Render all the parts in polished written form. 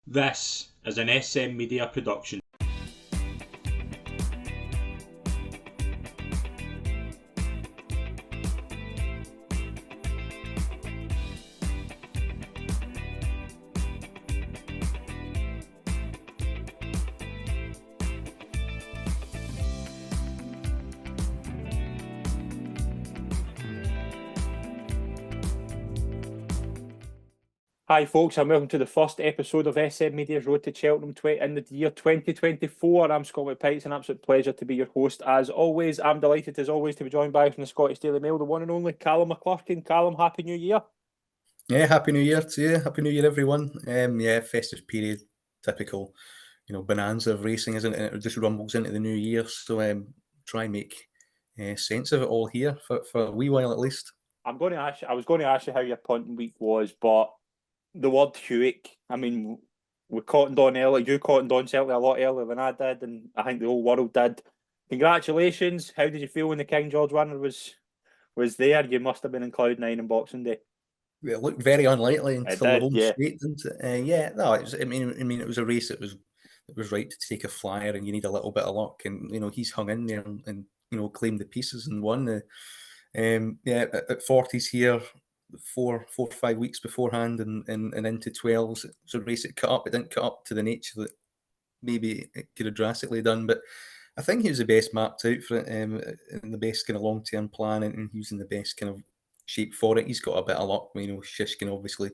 This is an SM Media production. Hi, folks, and welcome to the first episode of SM Media's Road to Cheltenham in the year 2024. I'm Scott McPike. It's an absolute pleasure to be your host. As always, I'm delighted, as always, to be joined by from the Scottish Daily Mail, the one and only Calum McClurkin. Calum, Happy New Year. Yeah, Happy New Year to you. Happy New Year, everyone. Festive period, typical, bonanza of racing, isn't it? It just rumbles into the new year. So try and make sense of it all here for a wee while at least. I was going to ask you how your punting week was, but the word Hawick, I mean, we cottoned on early. You cottoned on certainly a lot earlier than I did, and I think the whole world did. Congratulations. How did you feel when the King George winner was there? You must have been in cloud nine on Boxing Day. It looked very unlikely until the home Yeah. straight, didn't it? No, it was, I mean, it was a race. It was right to take a flyer, and you need a little bit of luck. And he's hung in there and claimed the pieces and won. At 40s here, four or 5 weeks beforehand, and into 12s. It was a race that cut up. It didn't cut up to the nature that maybe it could have drastically done, but I think he was the best mapped out for it, and the best kind of long-term plan, and he was in the best kind of shape for it. He's got a bit of luck. Shishkin obviously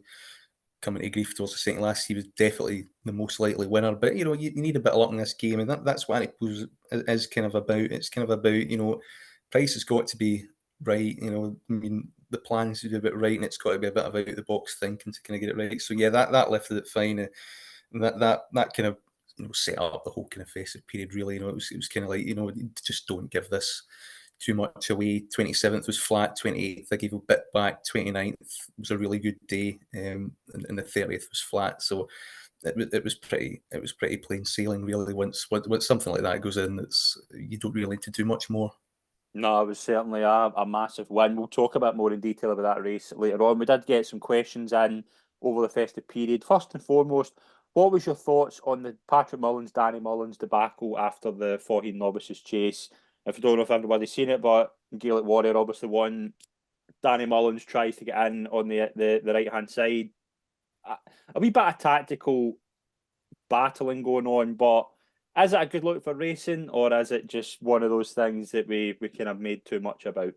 coming to grief towards the second last. He was definitely the most likely winner, but you need a bit of luck in this game, and that's what it is kind of about. It's kind of about price has got to be right. The plans to do a bit right, and it's got to be a bit of out of the box thinking to kind of get it right. So yeah, that lifted it fine, and that kind of set up the whole kind of festive period. Really, it was kind of like just don't give this too much away. 27th was flat, 28th I gave a bit back, 29th was a really good day, and the 30th was flat. So it was pretty plain sailing really. Once something like that goes in, you don't really need to do much more. No, it was certainly a massive win. We'll talk a bit more in detail about that race later on. We did get some questions in over the festive period. First and foremost, what was your thoughts on the Patrick Mullins, Danny Mullins debacle after the 14 novices chase? If you don't know if everybody's seen it, but Gaelic Warrior obviously won. Danny Mullins tries to get in on the right-hand side. A wee bit of tactical battling going on, but is it a good look for racing, or is it just one of those things that we kind of made too much about?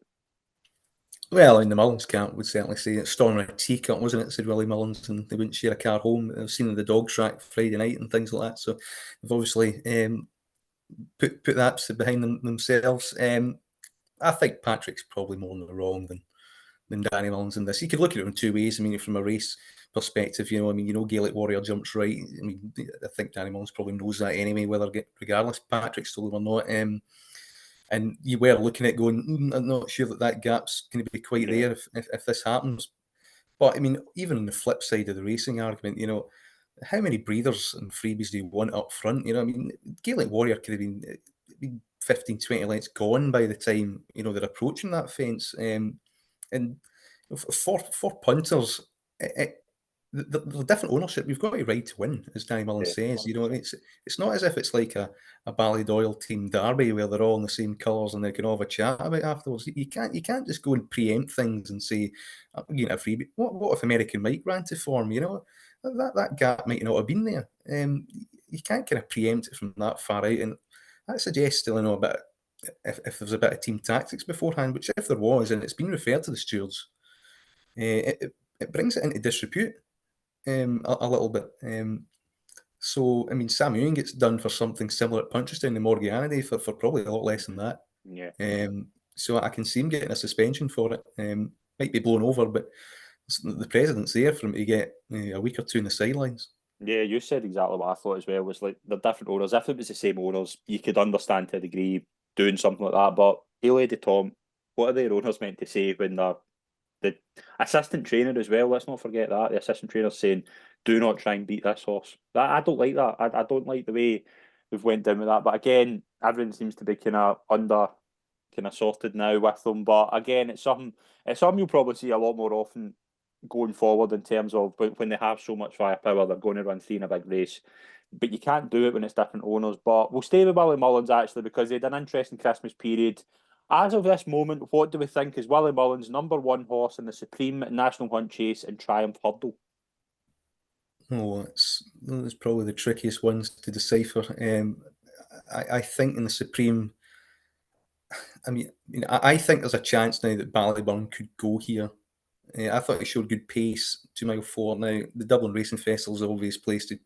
Well, in the Mullins camp, we'd certainly say it's storming a teacup, wasn't it? Said Willie Mullins, and they wouldn't share a car home. I've seen the dog track Friday night and things like that. So they've obviously put that behind themselves. I think Patrick's probably more in the wrong than Danny Mullins in this. You could look at it in two ways. I mean, from a race perspective, Gaelic Warrior jumps right. I mean, I think Danny Mullins probably knows that anyway, regardless Patrick's still or not. And you were looking at going, I'm not sure that gap's going to be quite there if this happens. But I mean, even on the flip side of the racing argument, how many breathers and freebies do you want up front? I mean, Gaelic Warrior could have been 15, 20 lengths gone by the time, they're approaching that fence. And for punters, the different ownership. You've got a right to win, as Danny Mullins says. It's not as if it's like a Ballydoyle team derby where they're all in the same colours and they can all have a chat about afterwards. You can't just go and preempt things and say, I'm getting a freebie. What if American Mike ran to form? That gap might not have been there. You can't kind of preempt it from that far out, and that suggests still a bit. If there's a bit of team tactics beforehand, which if there was, and it's been referred to the stewards, it brings it into disrepute a little bit. So, I mean, Sam Ewing gets done for something similar at Punchestown in Morgianity for probably a lot less than that. Yeah. So I can see him getting a suspension for it. Might be blown over, but the precedent's there for him to get a week or two in the sidelines. Yeah, you said exactly what I thought as well. Was like the different owners. If it was the same owners, you could understand to a degree doing something like that. But Lady Tom, what are their owners meant to say when the assistant trainer as well? Let's not forget that the assistant trainer's saying, "Do not try and beat this horse." I don't like that. I don't like the way we've went down with that. But again, everything seems to be kind of sorted now with them. But again, it's something you'll probably see a lot more often going forward in terms of when they have so much firepower, they're going to run three in a big race. But you can't do it when it's different owners. But we'll stay with Willie Mullins, actually, because they had an interesting Christmas period. As of this moment, what do we think is Willie Mullins' #1 horse in the Supreme, National Hunt Chase and Triumph Hurdle? Oh, it's probably the trickiest ones to decipher. I think in the Supreme, I think there's a chance now that Ballyburn could go here. I thought he showed good pace, 2 mile 4. Now, the Dublin Racing Festival is the obvious place to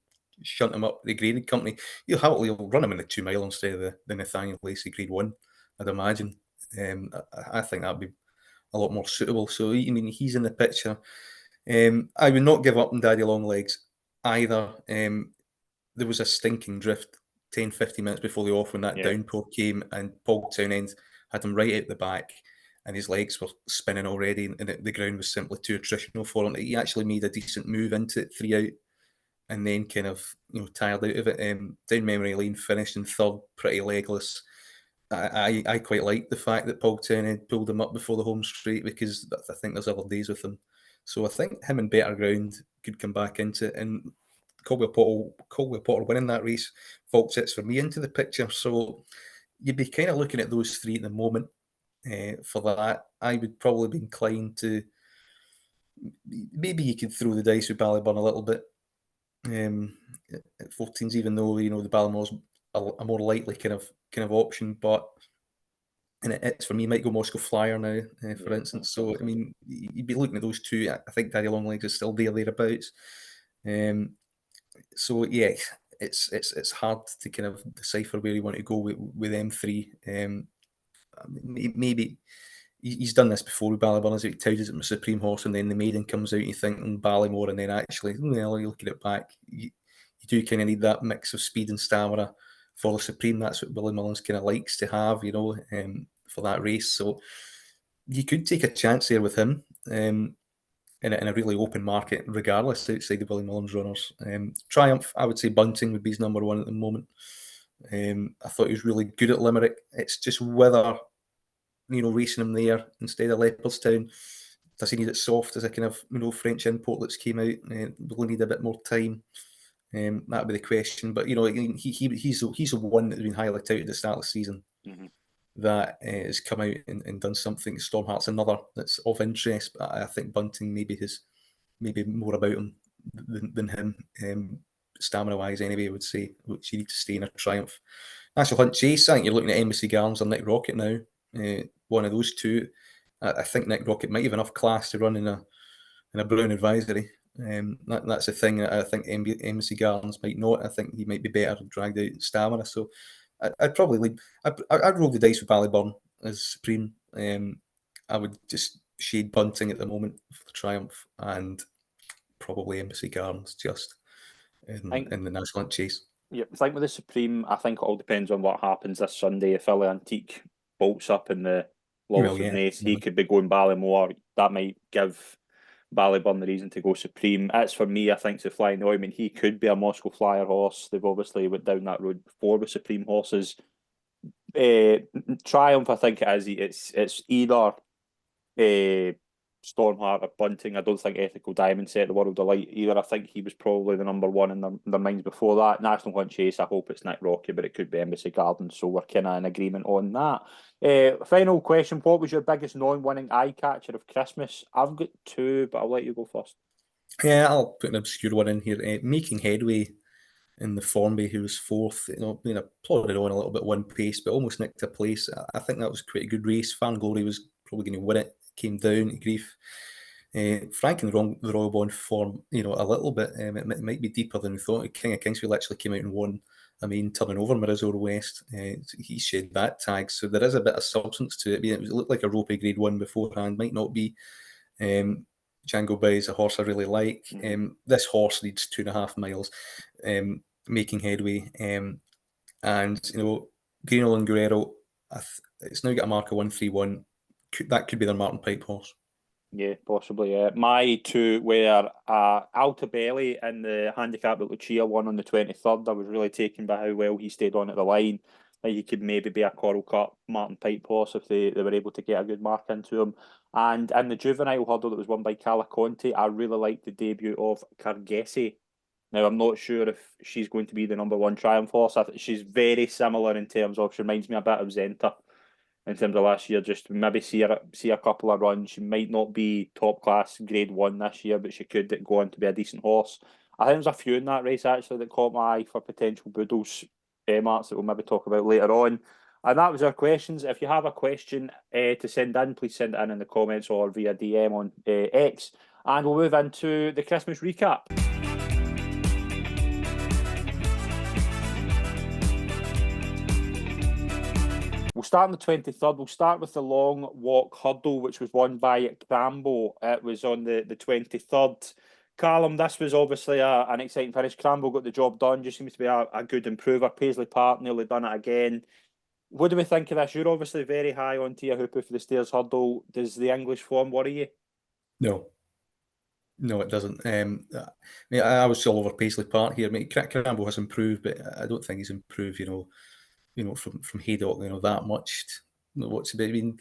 shunt him up. The graded company, you'll run him in the 2 mile instead of the Nathaniel Lacey Grade 1, I'd imagine. I think that'd be a lot more suitable. So, he's in the picture. I would not give up on Daddy Longlegs either. There was a stinking drift 10, 15 minutes before the off when that downpour came, and Paul Townend had him right out the back, and his legs were spinning already, and the ground was simply too attritional for him. He actually made a decent move into it, 3 out, and then kind of tired out of it. Down memory lane, finished in third, pretty legless. I quite like the fact that Paul Townend pulled him up before the home straight, because I think there's other days with him. So I think him and better ground could come back into it, and Caldwell Potter winning that race vaults it for me into the picture. So you'd be kind of looking at those three at the moment. For that, I would probably be inclined to maybe you could throw the dice with Ballyburn a little bit at 14s, even though the Ballymore's a more likely kind of option, but. And it's for me, Michael Moscow Flyer now, for instance. So you'd be looking at those two. I think Daddy Longlegs is still thereabouts. So yeah, it's hard to kind of decipher where you want to go with them three. Maybe he's done this before with Ballyburn, as he touted it with Supreme Horse, and then the maiden comes out, you think Ballymore, and then actually, well, you look at it back, you do kind of need that mix of speed and stamina for the Supreme. That's what Willie Mullins kind of likes to have, for that race. So you could take a chance there with him in a really open market, regardless, outside the Willie Mullins runners. Triumph, I would say Bunting would be his #1 at the moment. I thought he was really good at Limerick. It's just whether, racing him there instead of Leopardstown, does he need it soft as a kind of, French import that's came out? Will he need a bit more time? That would be the question. But, he's the one that's been highlighted out at the start of the season. Mm-hmm. That has come out and done something. Stormheart's another that's of interest, but I think Bunting maybe more about him than him, stamina-wise anyway, I would say, which you need to stay in a Triumph. National Hunt Chase, I think you're looking at Embassy Gardens or Nick Rocket now. One of those two. I think Nick Rocket might have enough class to run in a Brown Advisory. That's the thing. I think Embassy Gardens might not. I think he might be better dragged out stamina. So I'd probably leave. I'd roll the dice with Ballyburn as Supreme. I would just shade Bunting at the moment for the Triumph, and probably Embassy Gardens just in the National Hunt Chase. Yeah, I think with the Supreme, I think it all depends on what happens this Sunday. If Philly Antique bolts up in the Lawson race, he could be going Ballymore. That might give Ballyburn the reason to go Supreme. It's for me, I think, to Flying Now. He could be a Moscow Flyer horse. They've obviously went down that road before with Supreme horses. Triumph, I think it is. It's either Stormheart or Bunting. I don't think Ethical Diamond set the world alight either. I think he was probably the #1 in their minds before that. National Hunt Chase, I hope it's Nick Rocky, but it could be Embassy Gardens, so we're kind of in agreement on that. Final question, what was your biggest non-winning eye catcher of Christmas? I've got two, but I'll let you go first. Yeah, I'll put an obscure one in here. Making Headway in the Formby, who was fourth, plodded on a little bit one pace, but almost nicked a place. I think that was quite a good race. Fanglory was probably going to win it. Came down to grief. Frank in the Royal Bond form, a little bit. It might be deeper than we thought. King of Kingsfield actually came out and won. Turning over Marizor West, he shed that tag, so there is a bit of substance to it. It looked like a ropey Grade 1 beforehand, might not be. Django Bay is a horse I really like. This horse needs 2.5 miles, Making Headway, and Greenall and Guerrero. It's now got a mark of 131. That could be their Martin Pipe horse. Yeah, possibly. Yeah. My two were Altabelli in the handicap that Lucia won on the 23rd. I was really taken by how well he stayed on at the line. He could maybe be a Coral Cup Martin Pipe horse if they were able to get a good mark into him. And in the juvenile hurdle that was won by Calaconte, I really liked the debut of Cargesi. Now, I'm not sure if she's going to be the #1 triumph horse. I think she's very similar in terms of, she reminds me a bit of Zenta in terms of last year. Just maybe see a couple of runs. She might not be top class grade 1 this year, but she could go on to be a decent horse. I think there's a few in that race actually that caught my eye for potential Boodles, marks that we'll maybe talk about later on. And that was our questions. If you have a question to send in, please send it in the comments or via DM on X. And we'll move into the Christmas recap. We'll start on the 23rd. We'll start with the long walk hurdle, which was won by Crambo. It was on the 23rd. Calum, this was obviously an exciting finish. Crambo got the job done. Just seems to be a good improver. Paisley Park nearly done it again. What do we think of this? You're obviously very high on Tia Hooper for the Stairs hurdle. Does the English form worry you? No, it doesn't. I was all over Paisley Park here. I mean, Crambo has improved, but I don't think he's improved. From Haydock, that much. What's it been?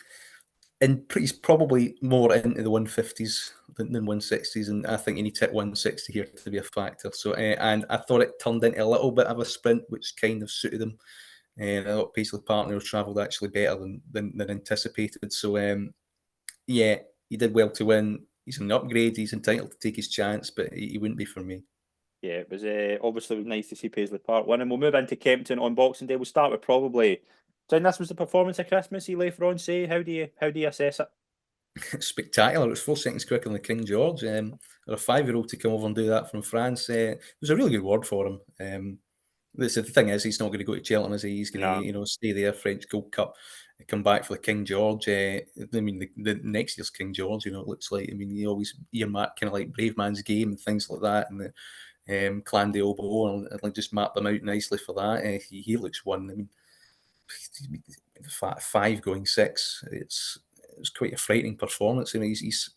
And he's probably more into the 150s than 160s, and I think you need to hit 160 here to be a factor. So, and I thought it turned into a little bit of a sprint, which kind of suited him. And I thought Paisley Partner travelled actually better than anticipated. So, yeah, he did well to win. He's an upgrade. He's entitled to take his chance, but he wouldn't be for me. Yeah, it was obviously nice to see Paisley Park win, and we'll move into Kempton on Boxing Day. We'll start with probably. So this was the performance of Christmas. You later on say, how do you assess it? Spectacular! It was 4 seconds quicker than the King George. Or a 5-year-old to come over and do that from France. It was a really good word for him. The thing is, he's not going to go to Cheltenham, is he? He's going to, stay there, French Gold Cup, come back for the King George. I mean, the next year's King George, it looks like. I mean, he always earmark kind of like Brave Man's Game and things like that, and the Clan de Obo, and like just map them out nicely for that. He looks one. I mean, 5 going 6. It's quite a frightening performance. I mean, he's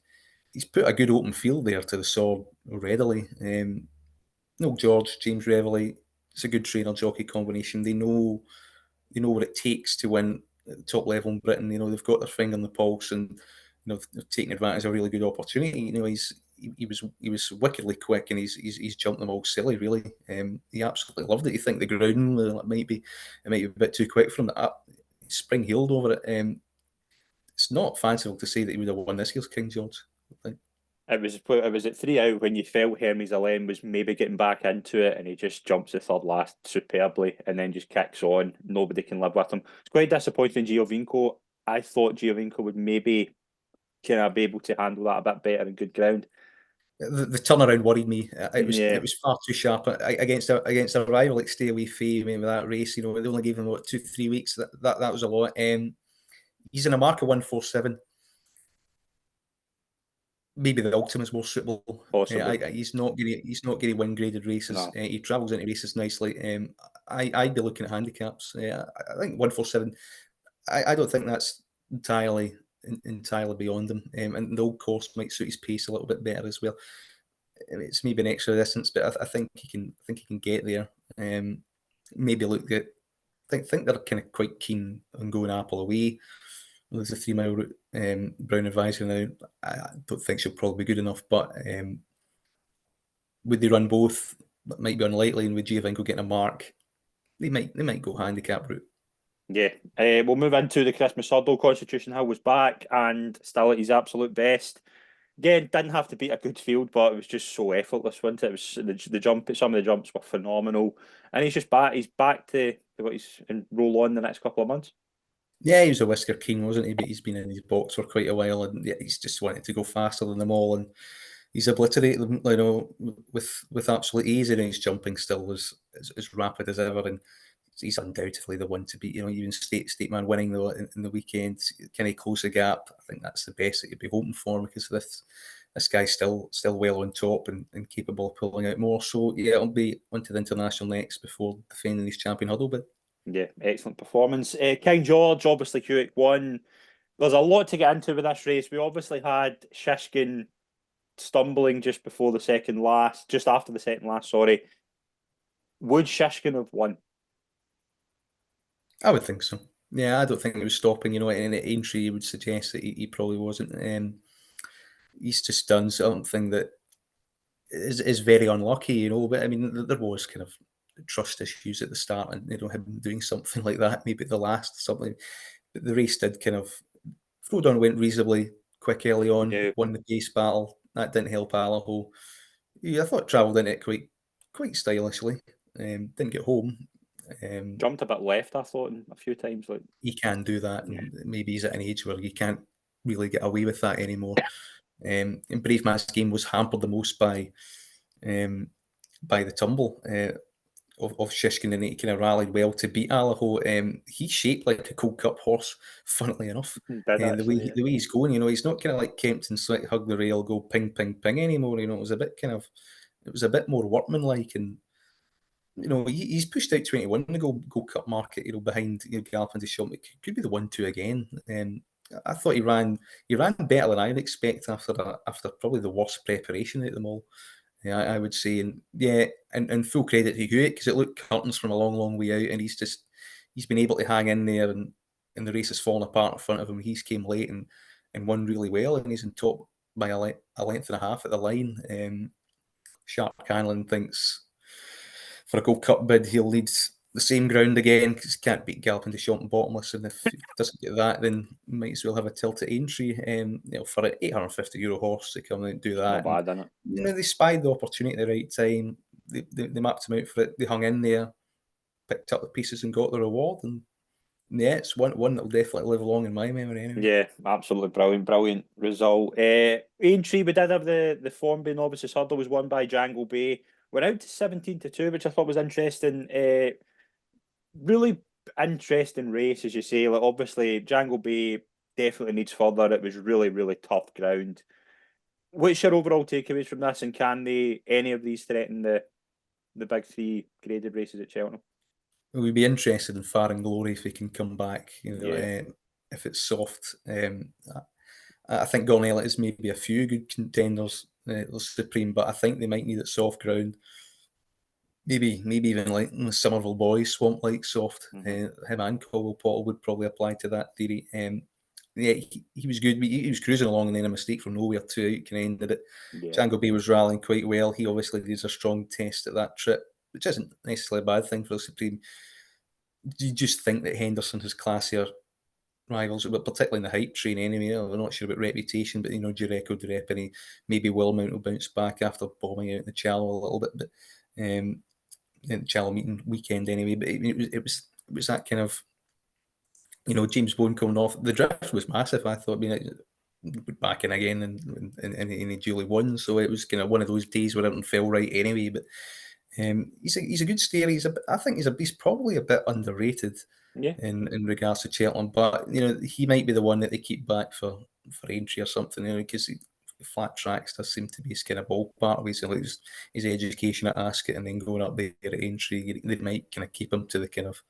put a good open field there to the sword readily. No George, James Reveley. It's a good trainer jockey combination. They know what it takes to win at the top level in Britain. They've got their finger on the pulse, and they've taken advantage of a really good opportunity. He was wickedly quick, and he's jumped them all silly. Really, he absolutely loved it. You think the ground might be a bit too quick for him. Spring heeled over it. It's not fanciful to say that he would have won this year's King George, I think. It was at 3 out when you felt Hermes Alem was maybe getting back into it, and he just jumps the third last superbly and then just kicks on. Nobody can live with him. It's quite disappointing, Giovinco. I thought Giovinco would maybe kind of be able to handle that a bit better in good ground. The turnaround worried me. It was far too sharp against a rival like Stay Away Fee. I mean, with that race, they only gave him 2-3 weeks. That was a lot. He's in a mark of 147. Maybe the Ultima's more suitable. Possibly. He's not going to win graded races. No. He travels into races nicely. I'd be looking at handicaps. I think 147. I don't think that's entirely beyond him. And the old course might suit his pace a little bit better as well. It's maybe an extra distance, but I think he can get there. Maybe look at. I think they're kind of quite keen on going Apple away. There's a 3-mile route. Brown advisor now. I don't think she'll probably be good enough, but would they run both? That might be unlikely. And with Giovinco getting a mark, they might go handicap route. Yeah, we'll move into the Christmas hurdle. Constitution Hill was back and still at his absolute best. Again, didn't have to beat a good field, but it was just so effortless, wasn't it? It was the jump. Some of the jumps were phenomenal, and he's just back. He's back to what he's roll on the next couple of months. Yeah, he was a whisker keen, wasn't he? But he's been in his box for quite a while, and he's just wanted to go faster than them all, and he's obliterated them, with absolute ease. And his jumping still was as rapid as ever, and he's undoubtedly the one to beat. Even State Man winning in the weekend, can he close the gap? I think that's the best that you'd be hoping for, because this guy's still well on top and capable of pulling out more. So yeah, it'll be onto the international next before defending his champion hurdle bid. Yeah, excellent performance. King George, obviously Hawick won. There's a lot to get into with this race. We obviously had Shishkin stumbling just after the second last, sorry. Would Shishkin have won? I would think so. Yeah, I don't think it was stopping. And Aintree would suggest that he probably wasn't. He's just done something that is very unlucky. But I mean, there was kind of trust issues at the start, and him doing something like that, maybe at the last something. But the race did kind of Frodon went reasonably quick early on, Yeah. won the pace battle. That didn't help Allaho. I thought travelled into it quite stylishly. Didn't get home. Jumped a bit left, I thought, a few times. Like, He can do that, yeah. and maybe he's at an age where you can't really get away with that anymore. And Brave Mass game was hampered the most by the tumble of Shishkin, and he kind of rallied well to beat Allaho. He's shaped like a Gold Cup horse, funnily enough. Did And actually, yeah. the way he's going, he's not kind of like Kempton Slick, hug the rail, go ping, ping, ping anymore. It was a bit more workmanlike, and he's pushed out 21 in the Gold Cup market. Behind Galloping Deschamps, it could be the 1-2 again. I thought he ran better than I'd expect after probably the worst preparation out of them all. Yeah, I would say, and full credit to Hawick, because it looked curtains from a long, long way out, and he's been able to hang in there, and the race has fallen apart in front of him. He's came late and won really well, and he's in top by a length and a half at the line. Sharp Canlin thinks for a Gold Cup bid he'll lead the same ground again, because he can't beat Galloping Deschamps and Bottomless, and if he doesn't get that, then he might as well have a tilt at Aintree. For an €850 horse to come out and do that. Not bad, innit? They spied the opportunity at the right time. They mapped him out for it. They hung in there, picked up the pieces, and got the reward. And yeah, it's one that'll definitely live long in my memory. Anyway. Yeah, absolutely brilliant result. Aintree, we did have the Formby Novices Hurdle was won by Jangle Bay. We're out to 17-2, which I thought was interesting. Really interesting race, as you say. Like, obviously, Jangle Bay definitely needs further. It was really, really tough ground. What's your overall takeaways from this, and can any of these threaten the big three graded races at Cheltenham? We'd be interested in Far and Glory if he can come back. Yeah. If it's soft. I think Gornell is maybe a few good contenders. Supreme, but I think they might need it soft ground. Maybe even like the Somerville Boys, Swamp like soft. Him and Caldwell Potter would probably apply to that theory. Yeah, he was good. He was cruising along, and then a mistake from nowhere to out kind of ended it. Yeah. Jangle Bay was rallying quite well. He obviously did a strong test at that trip, which isn't necessarily a bad thing for the Supreme. You just think that Henderson has classier rivals, but particularly in the hype train anyway. We're not sure about reputation, but Jureko Drepany, maybe Wilmount will bounce back after bombing out in the Challow a little bit, but in the Challow meeting weekend anyway. But it was that kind of James Bone coming off. The drift was massive. I thought, back in again, and he duly won. So it was kind of one of those days where everything fell right anyway. But he's a good steer. I think he's probably a bit underrated. Yeah. In regards to Cheltenham, but he might be the one that they keep back for Aintree or something, because flat tracks does seem to be his kind of ballpark. His education at Ascot and then going up there at Aintree, they might kind of keep him to the kind of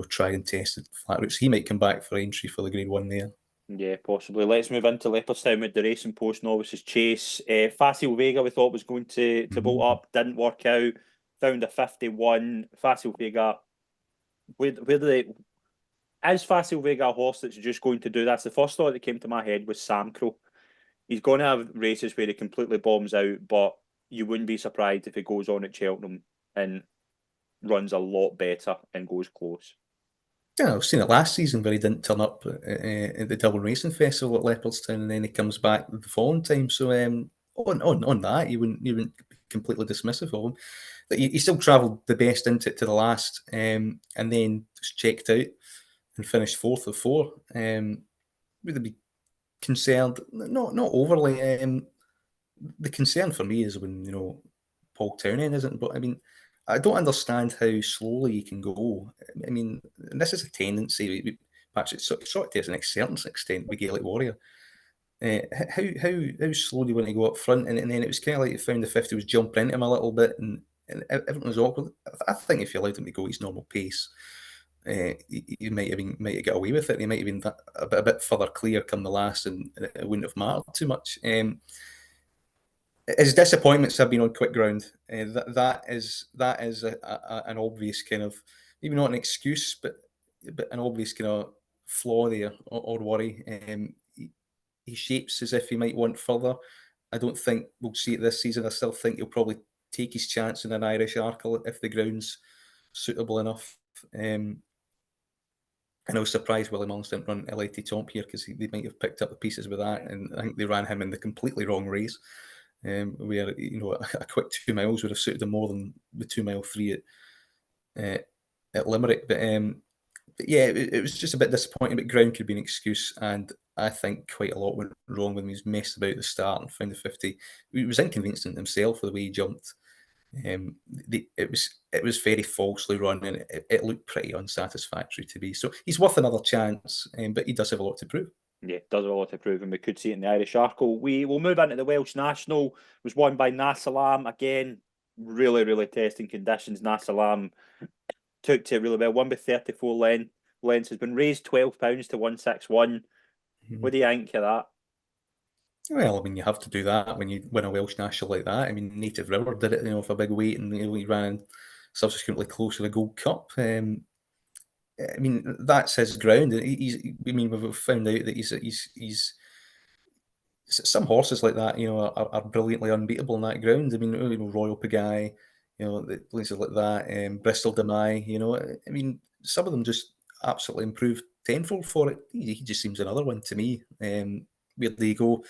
tried and tested flat routes. He might come back for Aintree for the Grade 1 there. Yeah, possibly. Let's move into Leopardstown with the Racing Post Novices Chase. Facile Vega we thought was going to bolt up, didn't work out. Found a 51. Facile Vega, is Facile Vega a horse that's just going to do? That's the first thought that came to my head was Sam Crow. He's going to have races where he completely bombs out, but you wouldn't be surprised if he goes on at Cheltenham and runs a lot better and goes close. Yeah, I've seen it last season where he didn't turn up at the Dublin Racing Festival at Leopardstown, and then he comes back the following time. So on that, you wouldn't be completely dismissive of him. But he still travelled the best into it to the last, and then just checked out and finished fourth of four. Would they be concerned? Not overly. The concern for me is when Paul Townend isn't. But I mean, I don't understand how slowly he can go. I mean, this is a tendency. Perhaps it's sort of to a certain extent with Gaelic Warrior. How slow do you want to go up front? And then it was kind of like he found the 50 was jumping into him a little bit, and everything was awkward. I think if you allowed him to go his normal pace, he might have got away with it. He might have been a bit further clear come the last, and it wouldn't have mattered too much. His disappointments have been on quick ground. That is an obvious kind of, maybe not an excuse, but bit an obvious kind of flaw there or worry. He shapes as if he might want further. I don't think we'll see it this season. I still think he'll probably take his chance in an Irish Arkle if the ground's suitable enough. And I was surprised Willie Mullins didn't run LAT Tomp here because they might have picked up the pieces with that. And I think they ran him in the completely wrong race, where a quick 2 miles would have suited him more than the 2 mile 3 at Limerick. But yeah, it was just a bit disappointing. But ground could be an excuse, and I think quite a lot went wrong when he was messed about at the start and found the 50. He was inconveniencing himself for the way he jumped. It was very falsely run, and it looked pretty unsatisfactory to be. So he's worth another chance, but he does have a lot to prove. Yeah, does have a lot to prove, and we could see it in the Irish Arkle. We will move into the Welsh National. It was won by Nassalam. Again, really testing conditions. Nassalam took to it really well. Won by 34 lengths. Has been raised £12 to 161. What do you think of that? Well, I mean, you have to do that when you win a Welsh National like that. I mean, Native River did it, for a big weight, and he ran subsequently close to the Gold Cup. I mean, that's his ground. We've found out that he's some horses like that, are brilliantly unbeatable on that ground. I mean, Royal Pagaille, the places like that, Bristol Demai, I mean, some of them just absolutely improved tenfold for it. He just seems another one to me. Where they go,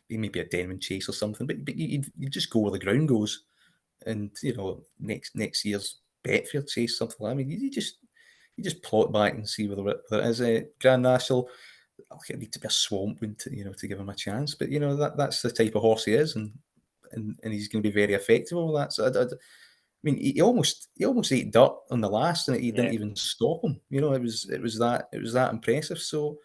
maybe a Denman Chase or something, but you just go where the ground goes, and next year's Betfair Chase, something like that. I mean, you just plot back and see whether it is a Grand National. It need to be a swamp to give him a chance, but that's the type of horse he is, and he's going to be very effective over that. So I mean, he almost ate dirt on the last, and he didn't even stop him. It was that impressive. So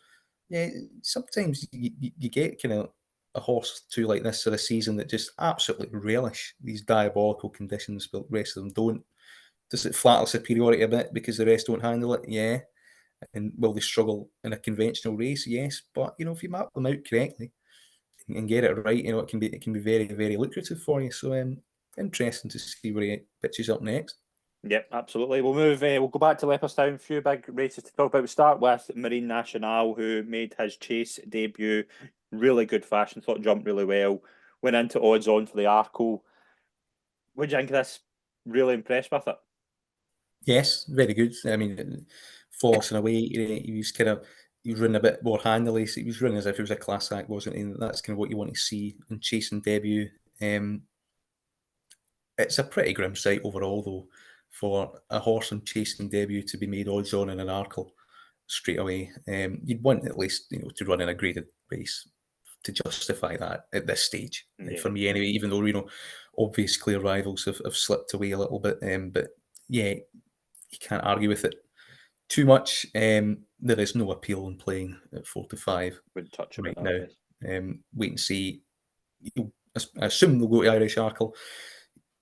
yeah, sometimes you get kind of a horse or two like this for a season that just absolutely relish these diabolical conditions, but the rest of them don't. Does it flatter superiority a bit because the rest don't handle it? Yeah. And will they struggle in a conventional race? Yes. But if you map them out correctly and get it right, it can be very, very lucrative for you. So interesting to see where he pitches up next. Yep, absolutely. We'll move. We'll go back to Leopardstown. A few big races to talk about. We'll start with Marine National, who made his chase debut. Really good fashion. Thought jumped really well. Went into odds on for the Arkle. What do you think of this? Really impressed with it. Yes, very good. I mean, forcing away, he was running a bit more handily. So he was running as if he was a class act, wasn't he? And that's kind of what you want to see in chasing debut. It's a pretty grim sight overall, though, for a horse on chasing debut to be made odds on in an Arkle straight away. You'd want at least to run in a graded race to justify that at this stage. For me, anyway. Even though obvious clear rivals have slipped away a little bit, but yeah, you can't argue with it too much. There is no appeal in playing at 4 to 5 right now. Wait and see. I assume they'll go to Irish Arkle.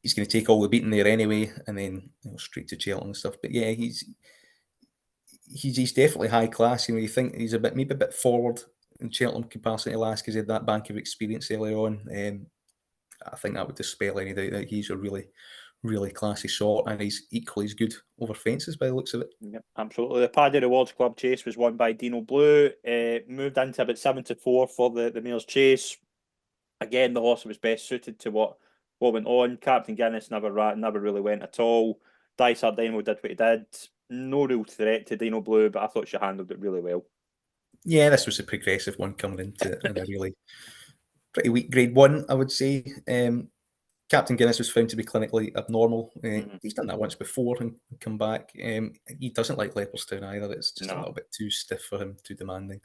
He's going to take all the beating there anyway, and then straight to Cheltenham and stuff. But yeah, he's definitely high class. You think he's maybe a bit forward in Cheltenham comparison to last because he had that bank of experience earlier on. I think that would dispel any doubt that he's a really, really classy sort, and he's equally as good over fences by the looks of it. Yep, absolutely. The Paddy Rewards Club Chase was won by Dino Blue. Moved into about 7 to 4 for the Mayor's Chase. Again, the horse was best suited to what went on. Captain Guinness never really went at all. Dysart Dynamo did what he did. No real threat to Dino Blue, but I thought she handled it really well. Yeah, this was a progressive one coming into it, and a really pretty weak grade 1, I would say. Captain Guinness was found to be clinically abnormal. He's done that once before and come back. He doesn't like Leopardstown either. It's just a little bit too stiff for him, too demanding.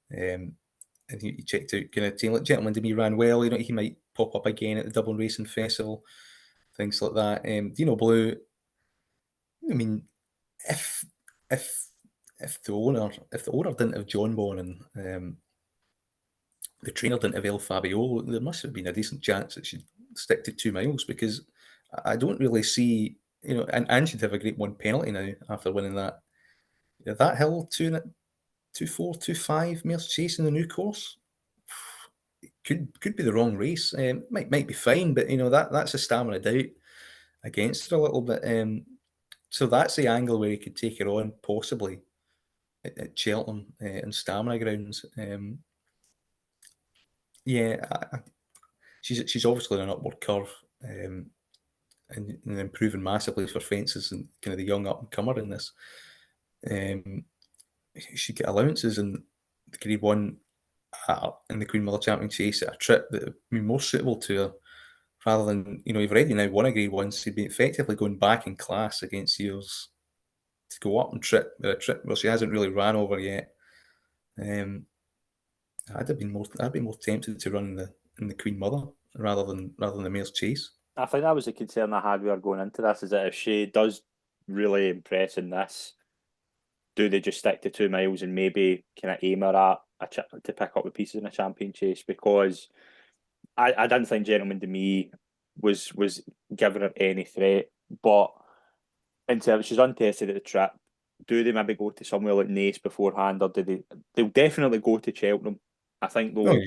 And he checked out kind of team like Gentleman to Me ran well. He might pop up again at the Dublin Racing Festival, things like that. Dino Blue. I mean, if the owner didn't have John Bon and the trainer didn't have El Fabio, there must have been a decent chance that she'd stick to 2 miles, because I don't really see, and she'd have a grade 1 penalty now after winning that hill 2-4, 2-5 Mayor's Chase in the new course. Could be the wrong race. Might be fine, but that's a stamina doubt against her a little bit. So that's the angle where he could take her on, possibly. at Cheltenham and Stamina grounds. She's obviously on an upward curve, and improving massively for fences and kind of the young up and comer in this. She get allowances in the Grade One in the Queen Mother Champion Chase at a trip that would be more suitable to her, rather than, you've already now won a Grade One, so you'd be effectively going back in class against years to go up and trip at a trip where she hasn't really ran over yet. I'd be more tempted to run in the Queen Mother rather than the Mare's Chase. I think that was the concern I had with her going into this, is that if she does really impress in this, do they just stick to 2 miles and maybe kind of aim her at to pick up the pieces in a champion chase? Because I didn't think Gentleman to me was giving her any threat, but in terms, she's untested at the trip. Do they maybe go to somewhere like Naas beforehand, or do they? They'll definitely go to Cheltenham. I think though,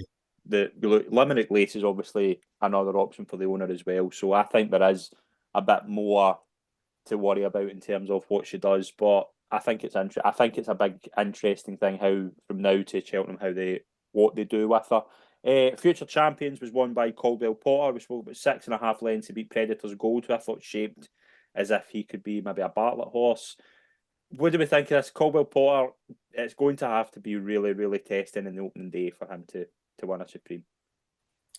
the Limerick Lace is obviously another option for the owner as well. So I think there is a bit more to worry about in terms of what she does. But I think it's I think it's a big interesting thing how from now to Cheltenham what they do with her. Future Champions was won by Caldwell Potter. We spoke about 6.5 lengths to beat Predators Gold, who I thought shaped as if he could be maybe a Bartlett horse. What do we think of this? Caldwell Potter, it's going to have to be really, really testing in the opening day for him to win a Supreme.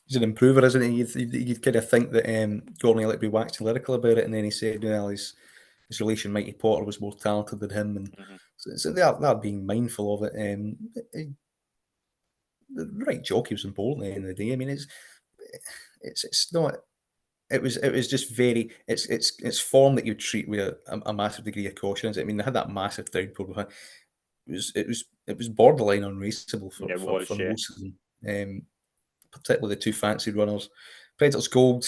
He's an improver, isn't he? You'd kind of think that Gordon Elliott would be waxing lyrical about it, and then he said, well, his relation, Mighty Potter, was more talented than him, and so they're being mindful of it. The right jockey was important at the end of the day. I mean, it's not. It was just very. It's form that you treat with a massive degree of caution. I mean, they had that massive downpour behind. It was borderline unraceable for most of them. Particularly the two fancied runners. Predators Gold,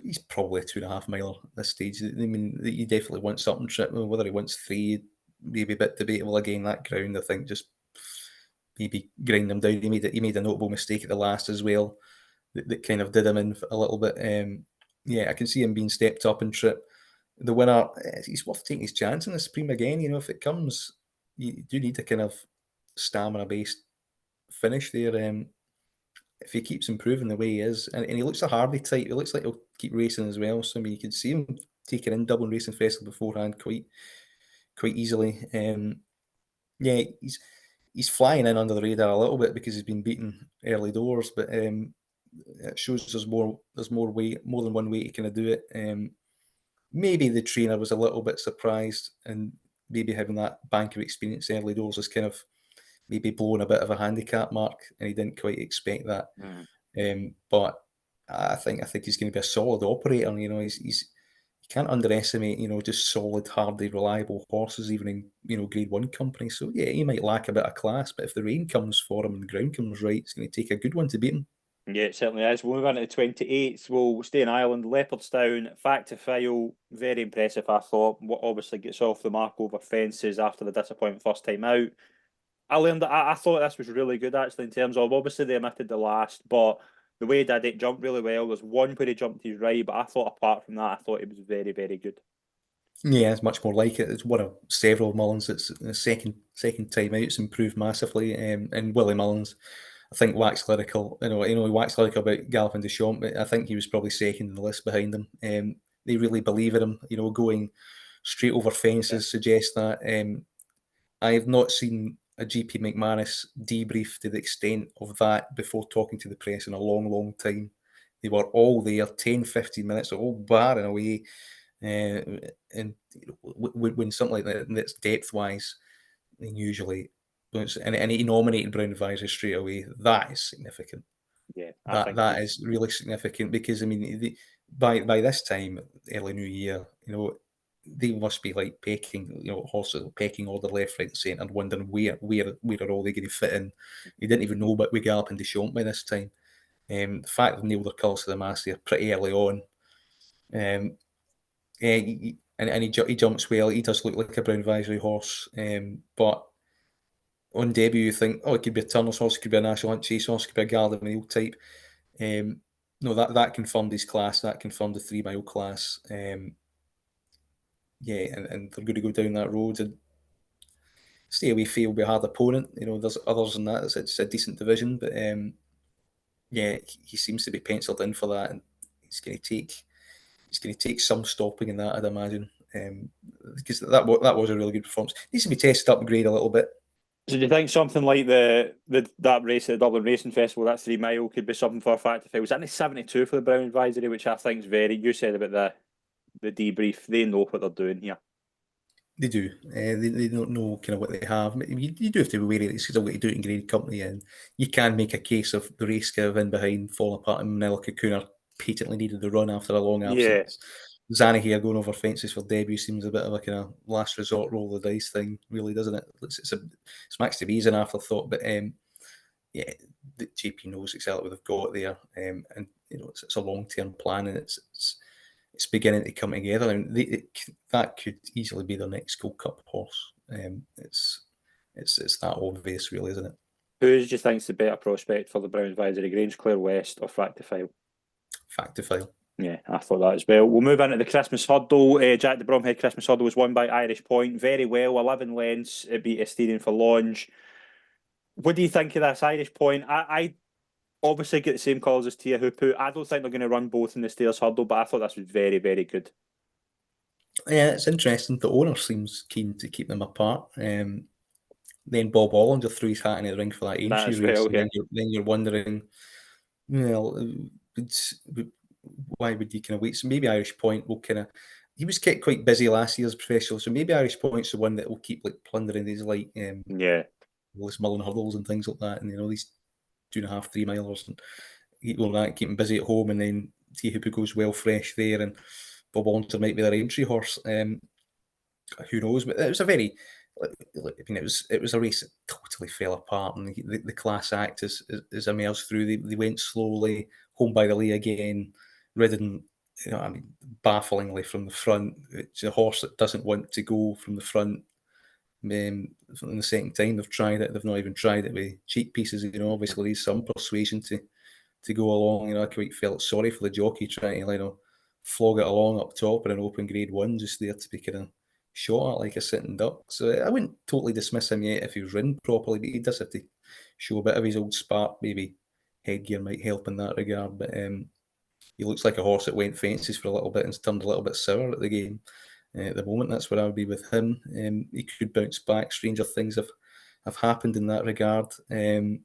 he's probably a 2.5 miler at this stage. I mean, you definitely want something trip. Whether he wants 3, maybe a bit debatable again. That ground, I think, just maybe grind him down. He made a notable mistake at the last as well that kind of did him in a little bit. I can see him being stepped up in trip. The winner, he's worth taking his chance in the Supreme again. If it comes, you do need a kind of stamina-based finish there. If he keeps improving the way he is, and he looks a Hardy type, he looks like he'll keep racing as well. So I mean, you can see him taking in Dublin Racing Festival beforehand quite easily. He's flying in under the radar a little bit because he's been beaten early doors, but it shows there's more than one way to kind of do it. Maybe the trainer was a little bit surprised, and maybe having that bank of experience early doors has kind of maybe blown a bit of a handicap mark, and he didn't quite expect that. But I think he's going to be a solid operator. You can't underestimate just solid, hardy, reliable horses, even in Grade One company. So yeah, he might lack a bit of class, but if the rain comes for him and the ground comes right, it's going to take a good one to beat him. Yeah, it certainly is. We'll move on to the 28th. We'll stay in Ireland. Leopardstown, Fact to File, very impressive, I thought. What obviously gets off the mark over fences after the disappointment first time out. I learned that I thought this was really good actually in terms of obviously they omitted the last, but the way he did it jumped really well. There's one where he jumped to his right, but I thought apart from that, I thought it was very, very good. Yeah, it's much more like it. It's one of several Mullins. It's the second time out. It's improved massively. And Willie Mullins, I think, waxed lyrical. He waxed lyrical about Galloping Deschamps, but I think he was probably second in the list behind him. They really believe in him. Going straight over fences suggests that. I have not seen a GP McManus debrief to the extent of that before talking to the press in a long, long time. They were all there, 10, 15 minutes, all barring away. And when something like that's depth-wise, usually, and he nominated Brown Advisory straight away, that is significant. Yeah, that is really significant because, I mean, by this time, early New Year, they must be like pecking, horses pecking order left, right, and centre, and wondering where are all they going to fit in. They didn't even know about we Galloping Deschamps by this time. The fact that they nailed their colours to the mast here pretty early on. He jumps well. He does look like a Brown Advisory horse, but on debut you think, it could be a Turner's horse, it could be a National Hunt Chase horse, it could be a Garden Mail type. No, that confirmed his class. That confirmed the 3 mile class. And they're going to go down that road. And stay away feel will be a hard opponent. There's others in that. It's a decent division, but yeah, he seems to be penciled in for that, and he's going to take some stopping in that, I'd imagine, because that was a really good performance. Needs to be tested up and grade a little bit. So do you think something like that race at the Dublin Racing Festival, that 3 mile, could be something for a factor? Was that only 72 for the Brown Advisory, which I think is very. You said about the debrief. They know what they're doing here. They do. They don't know kind of what they have. You do have to be wary. It's still what you do it in graded company, and you can make a case of the race kind of in behind falling apart, and Manila Kakuna patently needed the run after a long absence. Zani here going over fences for debut seems a bit of a kind of last resort roll of the dice thing, really, doesn't it? It's Max to be an afterthought, but yeah, the JP knows exactly what they've got there, and it's a long term plan, and it's beginning to come together, and that could easily be their next Gold Cup horse. It's that obvious, really, isn't it? Who do you think is the better prospect for the Brown Advisory, Grangeclair West or Fractifile? Fractifile. Yeah, I thought that as well. We'll move into the Christmas Hurdle. Jack de Bromhead Christmas Hurdle was won by Irish Point. Very well, 11 lengths. It beat Esterian for Longe. What do you think of this Irish Point? I obviously get the same colours as Tia Hupu. I don't think they're going to run both in the Stairs Hurdle, but I thought this was very, very good. Yeah, it's interesting. The owner seems keen to keep them apart. Then Bob Ollinger threw his hat in the ring for that Aintree race. Well, yeah. Then you're wondering, well, why would you kind of wait? So maybe Irish Point will kind of. He was kept quite busy last year as professional, so maybe Irish Point's the one that will keep plundering these Willis Mullen hurdles and things like that, and these 2.5, 3 milers, and keep him busy at home, and then Tia Hupu goes well fresh there, and Bob Ollinger might be their entry horse. Who knows? But it was a very. It was a race that totally fell apart, and the class act as emerged through. They went slowly, home by the lay again, ridden, bafflingly from the front. It's a horse that doesn't want to go from the front. In the second time they've tried it, they've not even tried it with cheek pieces. Obviously there's some persuasion to go along. I quite felt sorry for the jockey trying to flog it along up top in an open Grade 1, just there to be kind of shot at like a sitting duck. So I wouldn't totally dismiss him yet if he was ridden properly, but he does have to show a bit of his old spark. Maybe headgear might help in that regard, but he looks like a horse that went fences for a little bit and turned a little bit sour at the game. At the moment, that's where I would be with him. He could bounce back. Stranger things have happened in that regard. And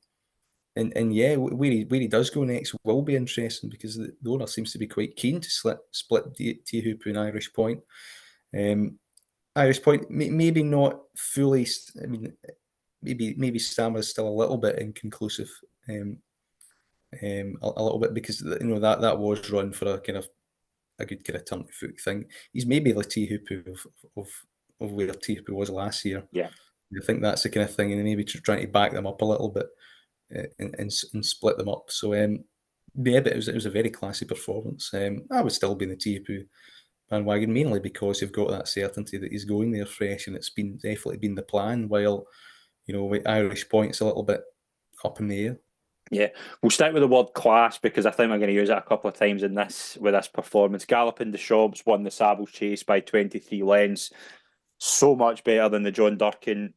yeah, where he does go next will be interesting, because the owner seems to be quite keen to split Tia Hupu and Irish Point. Irish Point maybe not fully. I mean, maybe Stammer is still a little bit inconclusive. A little bit, because that was run for a good kind of turn to foot thing. He's maybe the Tia Hupu of where Tia Hupu was last year. Yeah, I think that's the kind of thing, and maybe trying to back them up a little bit and split them up. So yeah, but it was a very classy performance. I would still be in the Tia Hupu bandwagon, mainly because you've got that certainty that he's going there fresh, and it's definitely been the plan. While with Irish Point's a little bit up in the air. Yeah, we'll stick with the word class, because I think we're going to use it a couple of times with this performance. Galloping Deschamps won the Savills Chase by 23 lengths. So much better than the John Durkin.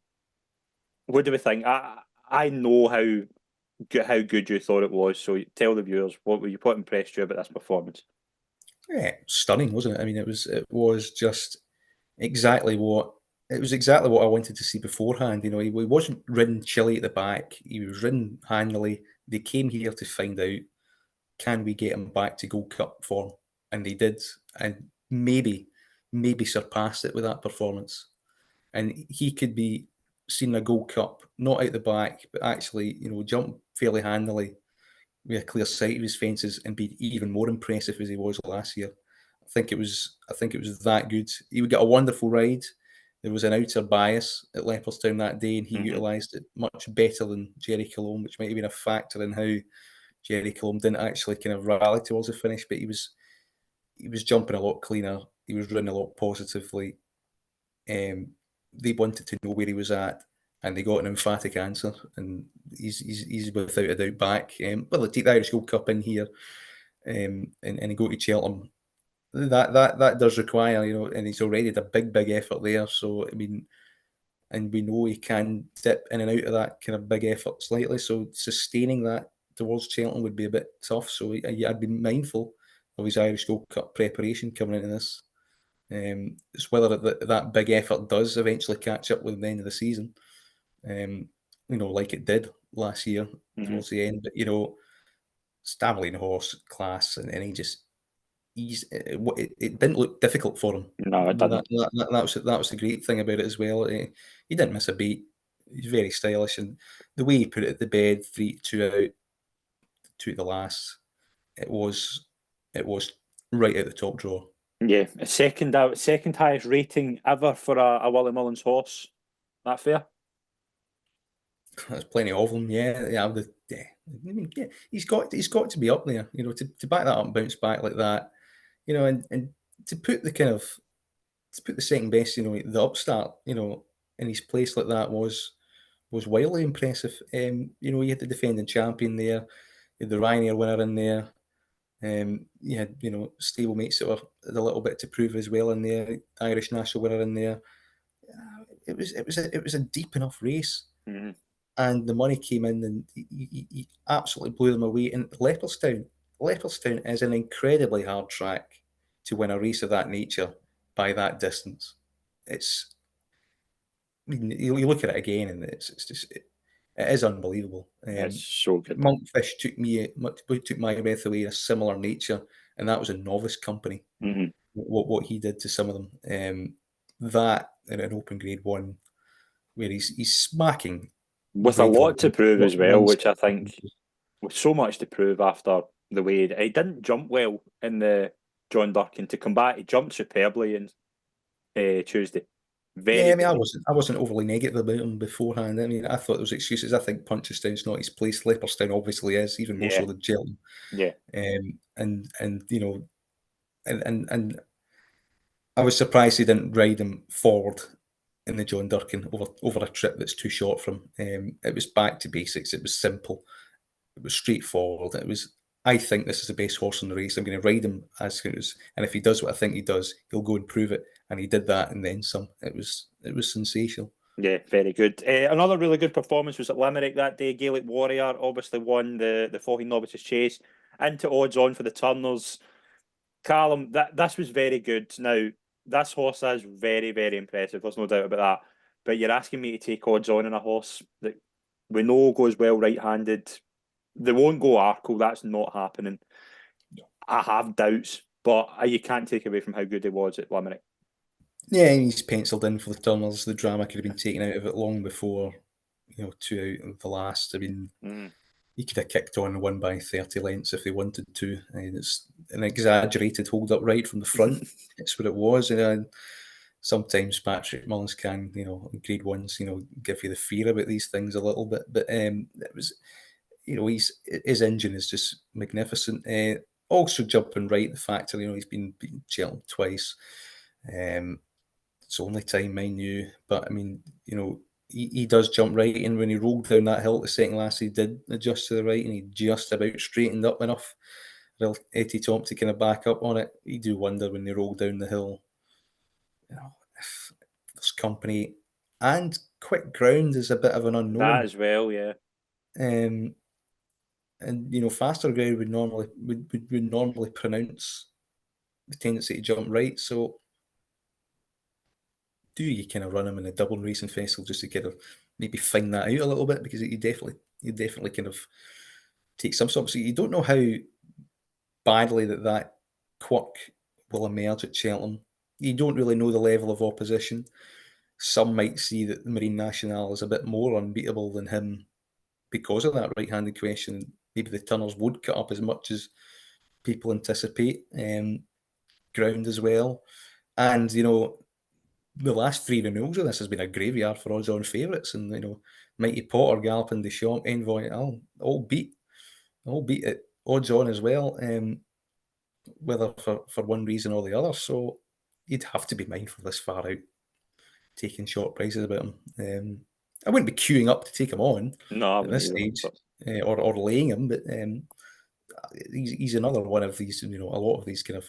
What do we think? I know how good you thought it was. So tell the viewers, what impressed you about this performance? Yeah, stunning, wasn't it? I mean, it was just exactly what I wanted to see beforehand. He wasn't ridden chilly at the back. He was ridden handily. They came here to find out, can we get him back to Gold Cup form? And they did, and maybe surpassed it with that performance. And he could be seen in a Gold Cup, not out the back, but actually, jump fairly handily with a clear sight of his fences, and be even more impressive as he was last year. I think it was that good. He would get a wonderful ride. There was an outer bias at Leopardstown that day, and he utilised it much better than Jerry Colombe, which might have been a factor in how Jerry Colombe didn't actually kind of rally towards the finish. But he was jumping a lot cleaner. He was running a lot positively. They wanted to know where he was at, and they got an emphatic answer, and he's without a doubt back. Well, they take the Irish Gold Cup in here, and go to Cheltenham. That does require, and he's already had a big effort there. So I mean, and we know he can dip in and out of that kind of big effort slightly. So sustaining that towards Cheltenham would be a bit tough. So I'd be mindful of his Irish Gold Cup preparation coming into this. It's whether that big effort does eventually catch up with the end of the season. Like it did last year towards the end. But stabling horse class, and it didn't look difficult for him. No, it didn't. That was the great thing about it as well. He didn't miss a beat. He's very stylish, and the way he put it at the bed, 2 out, 2 at the last, it was right out the top drawer. Yeah, second highest rating ever for a Willie Mullins horse. That fair? There's plenty of them. Yeah. He's got to be up there. To back that up and bounce back like that. And to put the second best, the upstart, in his place like that was wildly impressive. You had the defending champion there, you had the Ryanair winner in there. You had, stablemates that had a little bit to prove as well in there. Irish national winner in there. It was a deep enough race, and the money came in, and he absolutely blew them away. And Leopardstown is an incredibly hard track to win a race of that nature by that distance. You look at it again, and it is unbelievable. It's so good. Monkfish took my breath away in a similar nature, and that was a novice company. What he did to some of them, that in an open Grade 1, where he's smacking with a lot to prove as well, which I think with so much to prove after the way he didn't jump well in the John Durkin to come back. He jumped superbly in Tuesday. I wasn't overly negative about him beforehand. I mean, I thought there was excuses. I think Punchestown's not his place. Leopardstown obviously is, even more so than Cheltenham. Yeah. And I was surprised he didn't ride him forward in the John Durkin over a trip that's too short for him. It was back to basics. It was simple. It was straightforward. I think this is the best horse in the race. I'm going to ride him as soon as, and if he does what I think he does, he'll go and prove it. And he did that and then some. It was sensational. Yeah, very good. Another really good performance was at Limerick that day. Gaelic Warrior obviously won the Faugheen Novices Chase. Into odds on for the turners. Calum, this was very good. Now, this horse is very, very impressive. There's no doubt about that. But you're asking me to take odds on a horse that we know goes well right-handed. They won't go Arkle. That's not happening. I have doubts, but you can't take away from how good he was at Limerick. Yeah, he's penciled in for the turners. The drama could have been taken out of it long before, 2 out of the last. I mean, he could have kicked on and won by 30 lengths if they wanted to. And it's an exaggerated hold up right from the front. It's what it was. And sometimes Patrick Mullins can, Grade 1s, give you the fear about these things a little bit. But it was, his engine is just magnificent. Also jumping right, the fact that, he's been beaten Cheltenham twice. It's only time, mind you. But, I mean, he does jump right, and when he rolled down that hill at the second last, he did adjust to the right, and he just about straightened up enough for Eddie Tomp to kind of back up on it. You do wonder when they roll down the hill, if there's company, and quick ground is a bit of an unknown. That as well, yeah. And faster ground would normally pronounce the tendency to jump right. So do you kind of run him in a Dublin Racing Festival just to kind of maybe find that out a little bit, because you definitely kind of take some sort. So you don't know how badly that quirk will emerge at Cheltenham. You don't really know the level of opposition. Some might see that the Marine National is a bit more unbeatable than him because of that right-handed question. Maybe the tunnels won't cut up as much as people anticipate. Ground as well. And, the last 3 renewals of this has been a graveyard for odds-on favourites. And, Mighty Potter, Galloping Deschamps, Envoy, all beat it odds-on as well, whether for one reason or the other. So you'd have to be mindful this far out, taking short prices about him. I wouldn't be queuing up to take him on at this stage, or laying him, but he's another one of these, a lot of these kind of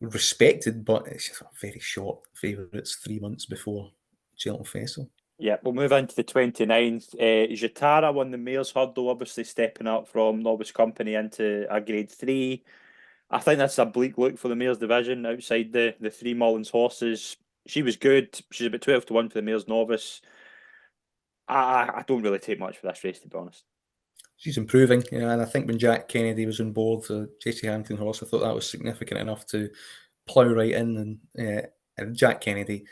respected, but it's just very short favourites 3 months before Cheltenham Festival. Yeah, we'll move into the 29th. Jatara won the Mayor's Hurdle, obviously stepping up from Novice Company into a Grade 3. I think that's a bleak look for the Mayor's division outside the three Mullins horses. She was good. She's about 12 to 1 for the Mayor's Novice. I don't really take much for this race, to be honest. She's improving, and I think when Jack Kennedy was on board, the JC Harrington horse, I thought that was significant enough to plough right in. And Jack Kennedy,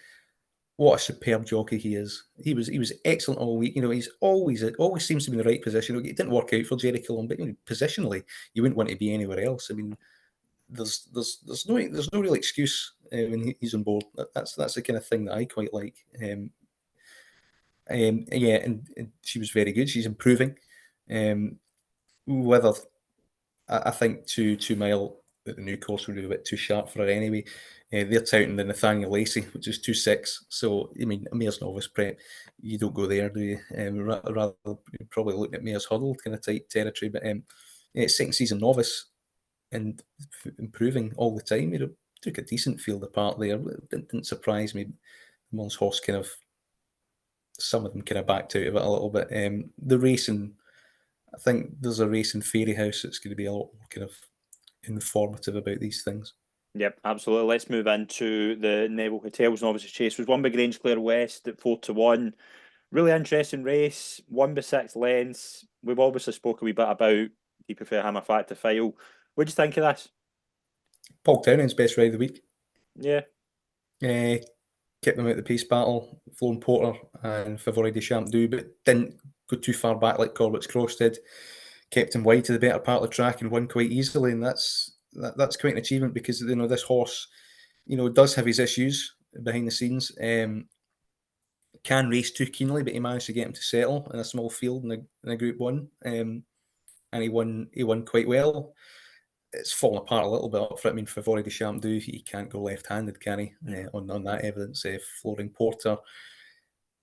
what a superb jockey he is. He was excellent all week. He's always seems to be in the right position. It didn't work out for Jerry Killam, but positionally, you wouldn't want to be anywhere else. I mean, there's no real excuse when he's on board. That's the kind of thing that I quite like. Yeah, and she was very good. She's improving. Whether I think 2 mile at the new course would be a bit too sharp for her anyway. They're touting the Nathaniel Lacey, which is 2.6. So I mean, a Mayor's Novice prep, you don't go there, do you? Rather, you're probably looking at Mayor's Hurdle, kind of tight territory. But yeah, second season novice and improving all the time. Took a decent field apart there. It didn't surprise me. Mullins horse kind of, some of them kind of backed out of it a little bit. The racing, I think there's a race in Fairy House that's going to be a lot more kind of informative about these things. Yep, absolutely. Let's move into the Neville Hotels Novices Chase. It was won by Grange Clare West at 4 to 1. Really interesting race, 1 by 6 lengths. We've obviously spoken a wee bit about Do You Prefer Hammer Fat to File. What do you think of this? Paul Townend's best ride of the week. Yeah. Kept them out the pace battle. Flown Porter and Favori de Champ do, but didn't go too far back like Corbett's Cross did. Kept him wide to the better part of the track and won quite easily, and that's quite an achievement because this horse, does have his issues behind the scenes. Can race too keenly, but he managed to get him to settle in a small field in a Group 1, and he won quite well. It's fallen apart a little bit up for it. I mean, Favori de Champ do, he can't go left-handed, can he? On that evidence, Florin Porter,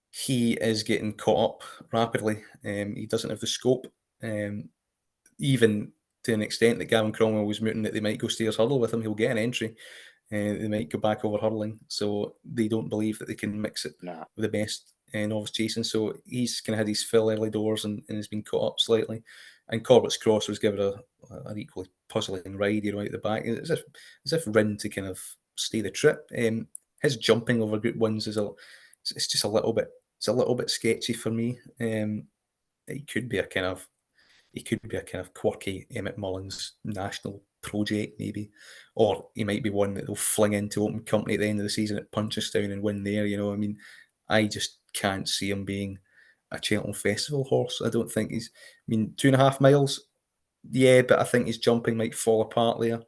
he is getting caught up rapidly. He doesn't have the scope, even to an extent that Gavin Cromwell was mooting that they might go Stayers Hurdle with him. He'll get an entry. They might go back over hurdling, so they don't believe that they can mix it with the best novice chasing. So he's kind of had his fill early doors and has been caught up slightly. And Corbett's Cross was given an equally puzzling ride, out the back, as if ridden to kind of stay the trip. His jumping over Group 1s it's just a little bit sketchy for me. He could be a kind of quirky Emmett Mullins national project, maybe, or he might be one that they'll fling into open company at the end of the season at Punchestown and win there. I mean, I just can't see him being a Cheltenham Festival horse. I don't think he's. I mean, 2.5 miles, yeah, but I think his jumping might fall apart there.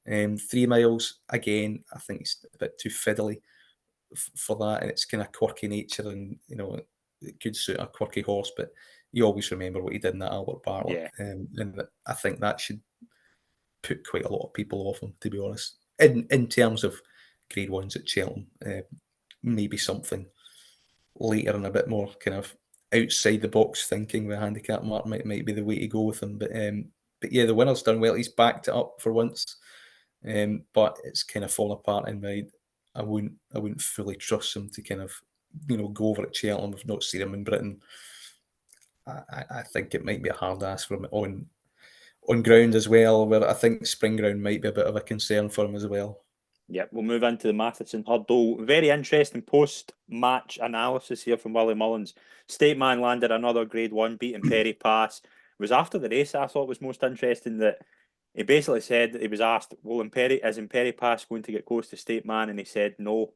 3 miles, again, I think he's a bit too fiddly for that, and it's kind of quirky nature, and it could suit a quirky horse, but you always remember what he did in that Albert Bartlett, and I think that should put quite a lot of people off him, to be honest. In terms of Grade 1s at Cheltenham, maybe something later and a bit more kind of outside the box thinking with a handicap mark might be the way to go with him. But yeah, the winner's done well. He's backed it up for once, but it's kind of fallen apart in my. I wouldn't fully trust him to kind of go over at Cheltenham. I've not seen him in Britain. I think it might be a hard ask for him on ground as well, where I think spring ground might be a bit of a concern for him as well. Yeah, we'll move into the Matheson Hurdle. Very interesting post-match analysis here from Willie Mullins. State Man landed another Grade 1, beating Perry Pass. It was after the race I thought was most interesting that he basically said that he was asked, is Perry Pass going to get close to State Man? And he said no.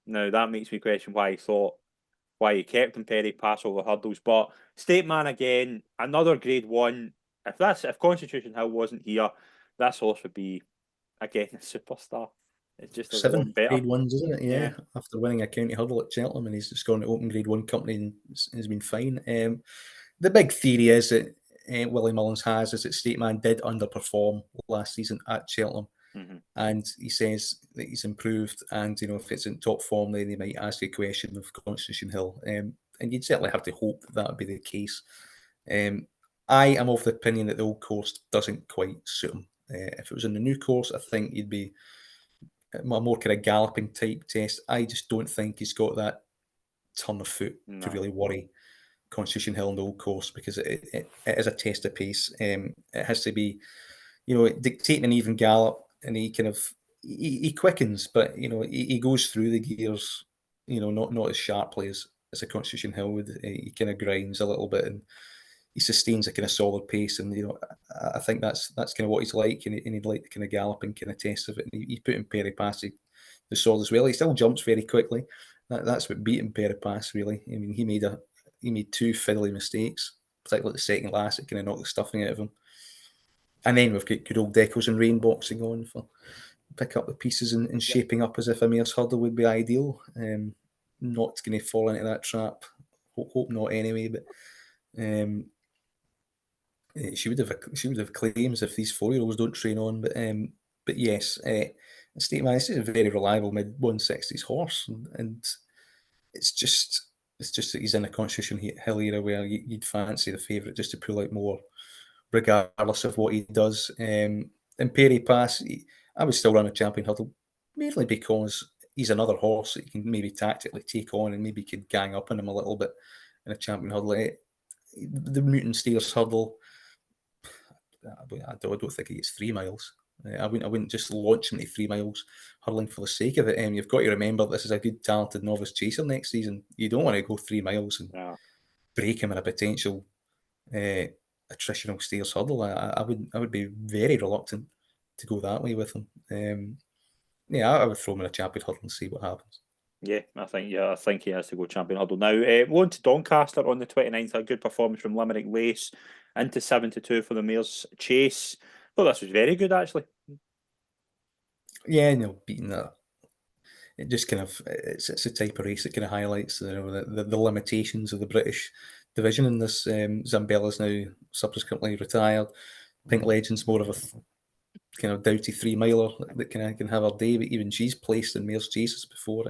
Now, that makes me question why he kept Perry Pass over hurdles. But State Man again, another Grade 1. If Constitution Hill wasn't here, this horse would be, again, a superstar. It's just 7 better. Grade 1s, isn't it? Yeah. After winning a county hurdle at Cheltenham, and he's just gone to open Grade 1 company and has been fine. The big theory is that Willie Mullins has is that State Man did underperform last season at Cheltenham. And he says that he's improved, and if it's in top form, then they might ask a question of Constitution Hill. And you'd certainly have to hope that would be the case. I am of the opinion that the old course doesn't quite suit him. If it was in the new course, I think he'd be a more kind of galloping type test. I just don't think he's got that turn of foot No. to really worry Constitution Hill and Old Course, because it is a test of pace. It has to be, dictating an even gallop, and he quickens, but he goes through the gears, not as sharply as a Constitution Hill would. He kind of grinds a little bit, and he sustains a kind of solid pace, and I think that's kind of what he's like, and he'd like the kind of galloping kind of test of it. And he put in Perry Pass the sword as well. He still jumps very quickly. That's what beat him, Perry Pass, really. I mean, he made two fiddly mistakes, particularly the second last. It kind of knocked the stuffing out of him. And then we've got good old Decos and Rain boxing on for pick up the pieces and shaping up as if a mare's hurdle would be ideal. Not going to fall into that trap. Hope not anyway, but she would have claims if these 4-year-olds don't train on. But yes, State Man, this is a very reliable mid 160s horse, and it's just that he's in a Constitution Hill era where you'd fancy the favourite just to pull out more, regardless of what he does. And Perry Pass, I would still run a Champion Hurdle, mainly because he's another horse that you can maybe tactically take on, and maybe could gang up on him a little bit in a Champion Hurdle. The Mutant Steers Hurdle, I don't think he gets 3 miles. I wouldn't just launch him to 3 miles hurling for the sake of it. You've got to remember this is a good, talented novice chaser next season. You don't want to go 3 miles and break him in a potential attritional Steers Hurdle. I would be very reluctant to go that way with him. I would throw him in a Champion Hurdle and see what happens. Yeah, I think he has to go Champion Hurdle now. We're on to Doncaster on the 29th. A good performance from Limerick Lace into 7-2 for the Mares Chase. Well, this was very good, actually. Yeah, beating that. It just kind of, it's a type of race that kind of highlights the limitations of the British division in this. Zambella's now subsequently retired. Pink Legend's more of a kind of doughty 3 miler that can have her day, but even she's placed in Mares Chases before.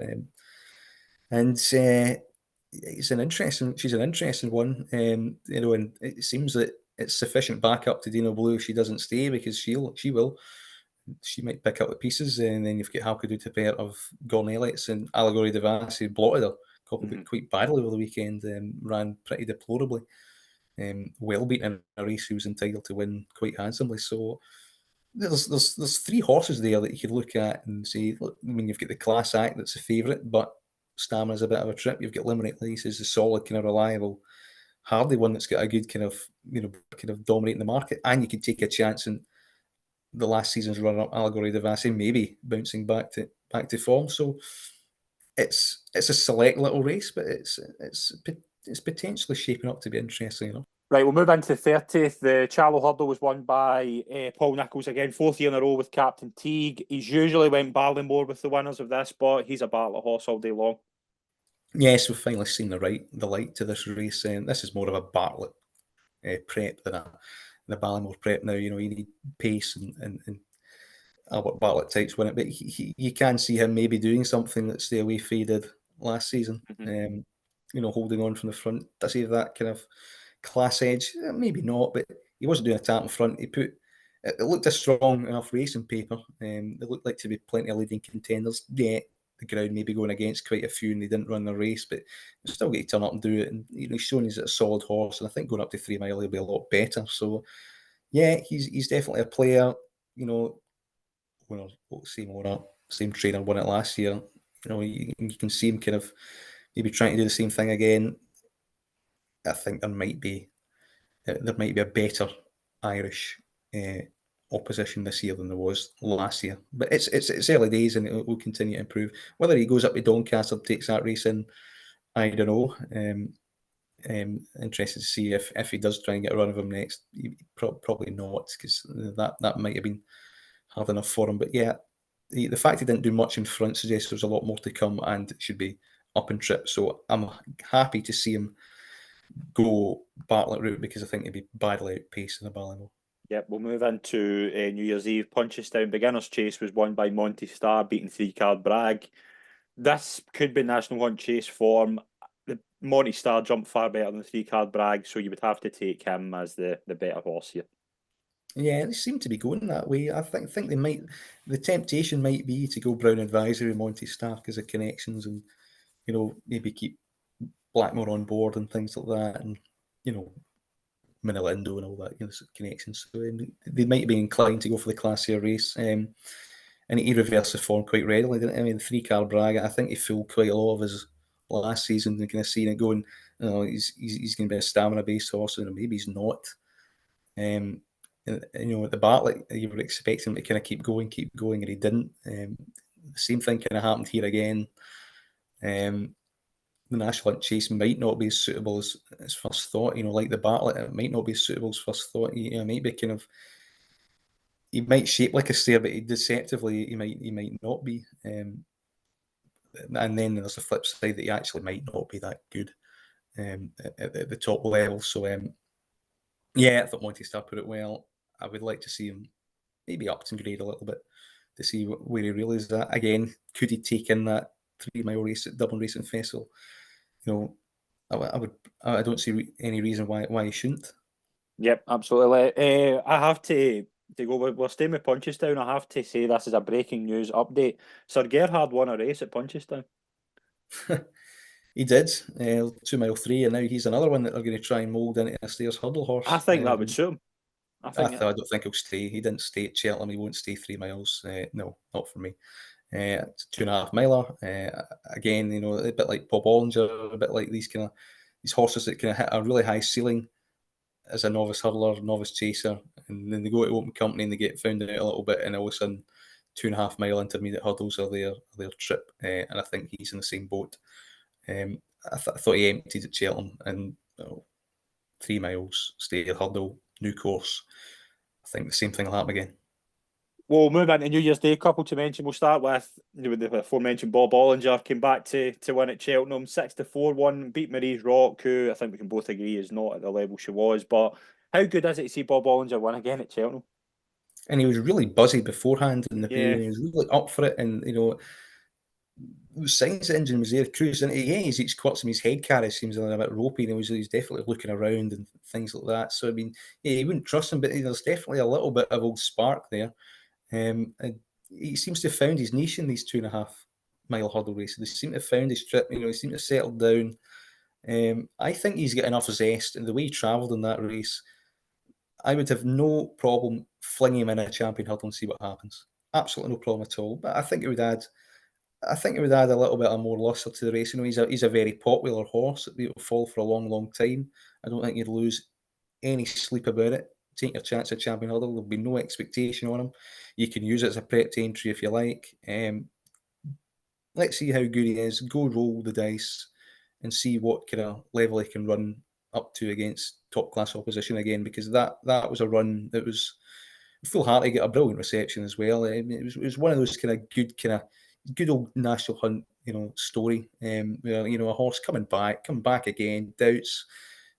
And she's an interesting one. And it seems that it's sufficient backup to Dino Blue if she doesn't stay, because she might pick up the pieces. And then you've got Halkadoo to pair of Gordon Elliott's and Allegory Devas, who blotted her quite badly over the weekend, ran pretty deplorably. Well beaten in a race who was entitled to win quite handsomely. So there's 3 horses there that you could look at and say, look, I mean, you've got the Class Act that's a favourite, but Stamina's a bit of a trip. You've got Limerick Lace as the solid, kind of reliable, Hardy one that's got a good kind of dominating the market, and you could take a chance in the last season's runner-up, Allegory Devassi, maybe bouncing back to form. So it's a select little race, but it's potentially shaping up to be interesting enough. Right, we'll move into the 30th. The Charlo Hurdle was won by Paul Nicholls again, 4th year in a row with Captain Teague. He's usually went Ballymore with the winners of this, but he's a Bartlett horse all day long. Yes, we've finally seen the light to this race. This is more of a Bartlett prep than a Ballymore prep now. You need pace and Albert Bartlett types win it, but you can see him maybe doing something that Stay Away faded last season. Holding on from the front. Does he have that kind of class edge? Maybe not, but he wasn't doing a tap in front. It looked a strong enough race on paper. There looked like to be plenty of leading contenders. Yeah, the ground maybe going against quite a few, and they didn't run the race, but you still get to turn up and do it. And he's shown he's a solid horse, and I think going up to 3 mile he'll be a lot better. So yeah, he's definitely a player. Same trainer won it last year. You can see him kind of maybe trying to do the same thing again. I think there might be a better Irish opposition this year than there was last year. But it's early days, and it will continue to improve. Whether he goes up to Doncaster, takes that race in, I don't know. Interested to see if he does try and get a run of him next. Probably not, because that might have been hard enough for him. But yeah, the fact he didn't do much in front suggests there's a lot more to come, and it should be up and trip. So I'm happy to see him go Bartlett route, because I think he'd be badly outpaced in the Ballymore. Yep, we'll move into New Year's Eve. Punchestown Beginner's Chase was won by Monty Starr, beating 3-card Bragg. This could be National Hunt Chase form. The Monty Starr jumped far better than 3-card Bragg, so you would have to take him as the better horse here. Yeah, they seem to be going that way. I think they might. The temptation might be to go Brown Advisory, Monty Starr, because of connections, and maybe keep Blackmore on board and things like that, and Manila Indo and all that, connections. So they might be inclined to go for the classier race. And he reversed the form quite readily, didn't he? I mean, the 3-car Braga, I think he fooled quite a lot of his last season, and kind of seeing it going, he's going to be a stamina-based horse, and maybe he's not. And, at the Bartlett, you were expecting him to kind of keep going, and he didn't. The same thing kind of happened here again. The National Hunt Chase might not be as suitable as first thought. Like the Bartlett, it might not be as suitable as first thought. He might be kind of, he might shape like a steer, but deceptively he might not be. And then there's the flip side that he actually might not be that good at the top level. So I thought Monty Star put it well. I would like to see him maybe upped in grade a little bit to see where he really is at. Again, could he take in that 3-mile race at Dublin Racing Festival? I don't see any reason why he shouldn't. Yep, absolutely. I have to go. We're staying with Punchestown. I have to say this is a breaking news update. Sir Gerhard won a race at Punchestown. He did 2 mile 3, and now he's another one that they're going to try and mould into a stairs hurdle horse. I think that would suit him. I don't think he'll stay. He didn't stay at Cheltenham. He won't stay 3 miles. No, not for me. 2.5 miler. Again, a bit like Bob Ollinger, a bit like these horses that kind of hit a really high ceiling as a novice hurdler, novice chaser, and then they go to open company and they get found out a little bit, and all of a sudden 2.5 mile intermediate hurdles are their trip. And I think he's in the same boat. I thought he emptied at Cheltenham, and 3 miles, stair hurdle, new course. I think the same thing will happen again. We'll move into New Year's Day. Couple to mention. We'll start with the aforementioned Bob Ollinger. Came back to win at Cheltenham. 6-4 won, beat Marie's Rock, who I think we can both agree is not at the level she was. But how good is it to see Bob Ollinger win again at Cheltenham? And he was really buzzy beforehand in the period. Yeah. He was really up for it, and the signs the engine was there cruising. He's each quirks him. His head carry seems a little bit ropey, and he's definitely looking around and things like that. So I mean, you wouldn't trust him, but there's definitely a little bit of old spark there. And he seems to have found his niche in these 2.5 mile hurdle races. They seem to have found his trip. He seems to have settled down. I think he's got enough zest, and the way he travelled in that race, I would have no problem flinging him in a champion hurdle and see what happens. Absolutely no problem at all. But I think it would add a little bit of more lustre to the race. He's a very popular horse that will fall for a long, long time. I don't think you'd lose any sleep about it. Take your chance at champion hurdle. There'll be no expectation on him. You can use it as a prep to entry if you like. Let's see how good he is. Go roll the dice and see what kind of level he can run up to against top class opposition again. Because that was a run that was foolhardy. Got a brilliant reception as well. It was one of those good old National Hunt story. Where a horse coming back again, doubts.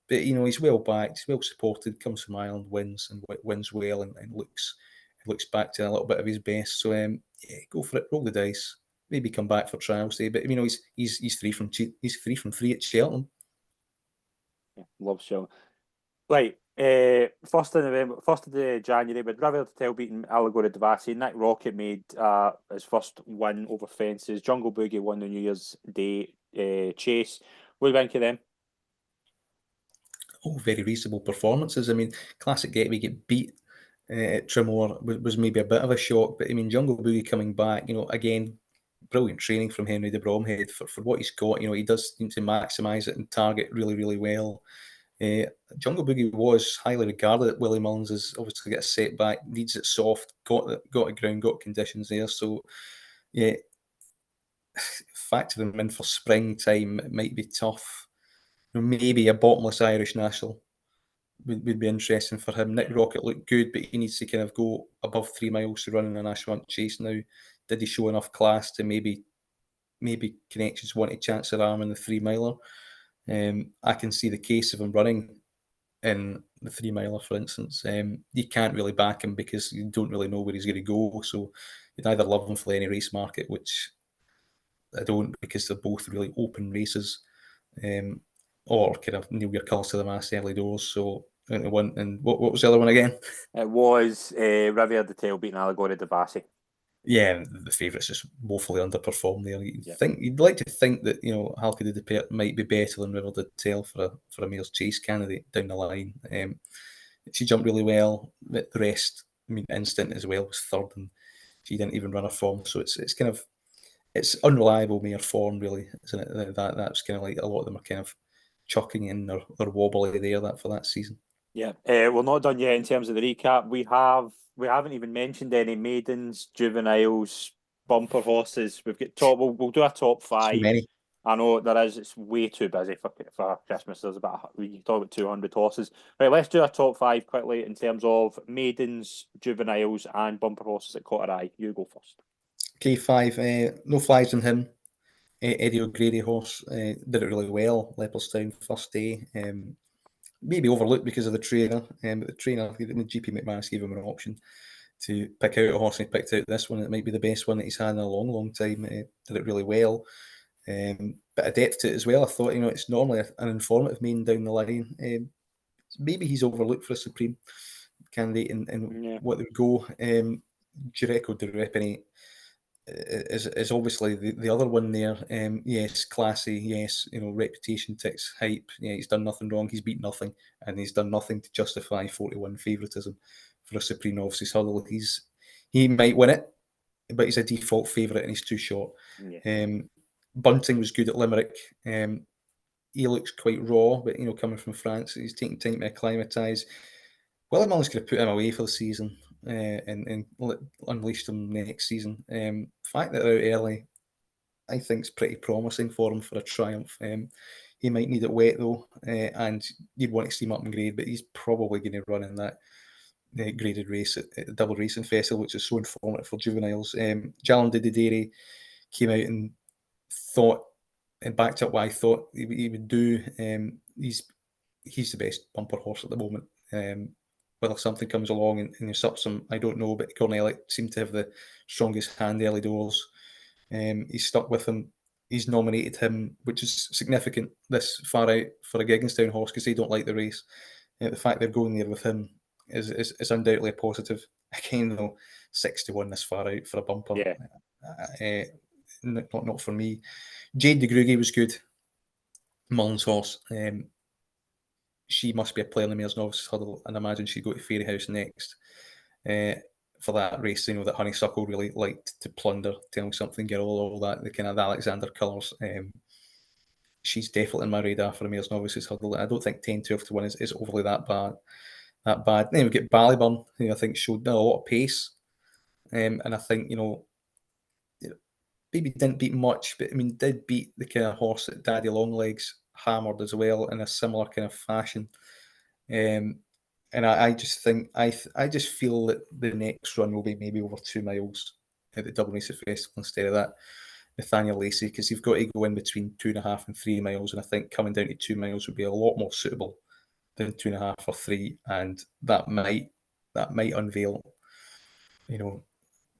But he's well backed, he's well supported. Comes from Ireland, wins well, and looks back to a little bit of his best. So go for it, roll the dice. Maybe come back for trials day. But he's 3 from 3 at Cheltenham. Yeah, love show. Right, 1st of November, 1st of January, with River Tail beating Allegory Devassi, Nick Rocket made his first win over fences. Jungle Boogie won the New Year's Day chase. What do you think of them? Very reasonable performances. I mean, Classic Gateway get beat at Trimore was maybe a bit of a shock, but I mean, Jungle Boogie coming back, again, brilliant training from Henry de Bromhead for what he's got. He does seem to maximise it and target really, really well. Jungle Boogie was highly regarded at Willie Mullins as obviously get a setback, needs it soft, got a ground, got conditions there. So, yeah, factor them in for springtime, it might be tough. Maybe a bottomless Irish National would be interesting for him. Nick Rocket looked good, but he needs to kind of go above 3 miles to run in a National Hunt chase now. Did he show enough class to maybe Connections want a chance their arm in the 3 miler? I can see the case of him running in the 3 miler, for instance. You can't really back him because you don't really know where he's going to go. So you'd either love him for any race market, which I don't, because they're both really open races. Or kind of kneel your colours to the mast early doors. So what was the other one again? It was Riviere de Tail beating Allegory Devassi. Yeah, the favourites just woefully underperformed there. Yeah. You'd like to think that Halka de Pert might be better than River did Tell for a Mayor's Chase candidate down the line. She jumped really well. The rest, Instant as well was third, and she didn't even run her form. So it's unreliable Mayor form, really, isn't it? That's kind of like a lot of them are kind of chucking in their wobbly there for that season. Yeah, we're not done yet in terms of the recap. We haven't even mentioned any maidens, juveniles, bumper horses. We've got top. We'll do a top Too five. many. I know there is. It's way too busy for Christmas. There's we talk about 200 horses. Right, let's do a top five quickly in terms of maidens, juveniles, and bumper horses that caught our eye. You go first. Okay, five. No flies on him. Eddie O'Grady horse did it really well. Leopardstown first day. Maybe overlooked because of the trainer. But the trainer, GP McManus, gave him an option to pick out a horse, and he picked out this one. It might be the best one that he's had in a long, long time. Did it really well. Bit of depth to it as well. I thought, it's normally an informative main down the line. Maybe he's overlooked for a Supreme candidate and what they would go. Jureko de Repene is obviously the other one there. Yes, classy. Yes, reputation ticks, hype. Yeah, he's done nothing wrong. He's beat nothing, and he's done nothing to justify 41 favouritism for a Supreme Novices Hurdle. He might win it, but he's a default favourite and he's too short. Yeah. Bunting was good at Limerick. He looks quite raw, but coming from France, he's taking time to acclimatise. Willie Mullins could have put him away for the season and unleashed him next season. The fact that they're out early, I think, is pretty promising for him for a triumph. He might need it wet though, and you'd want to see him up in grade, but he's probably going to run in that graded race at the Double Racing Festival, which is so informative for juveniles. Jalan de Dairy came out and thought and backed up what I thought he would do. He's the best bumper horse at the moment. Whether something comes along and usurps him, I don't know. But Cornelic seemed to have the strongest hand early doors. He's stuck with him. He's nominated him, which is significant this far out for a Gigginstown horse because they don't like the race. The fact they're going there with him is undoubtedly a positive. Again, though, 6-1 this far out for a bumper. Yeah. Not for me. Jade de Grugy was good. Mullins' horse. She must be a player in the Mayor's Novices Hurdle, and I imagine she'd go to Fairyhouse next for that race. That Honeysuckle really liked to plunder, Tell Me Something Girl, all that, the kind of Alexander colours. She's definitely in my radar for a Mayor's Novices Hurdle. I don't think 10-12-1 is overly that bad. Then we get Ballyburn, who I think showed a lot of pace. And I think, maybe didn't beat much, but did beat the kind of horse that Daddy Longlegs hammered as well in a similar kind of fashion. And I just think I just feel that the next run will be maybe over 2 miles at the Double Racing Festival instead of that Nathaniel Lacey, because you've got to go in between 2.5 and 3 miles, and I think coming down to 2 miles would be a lot more suitable than 2.5 or 3, and that might unveil,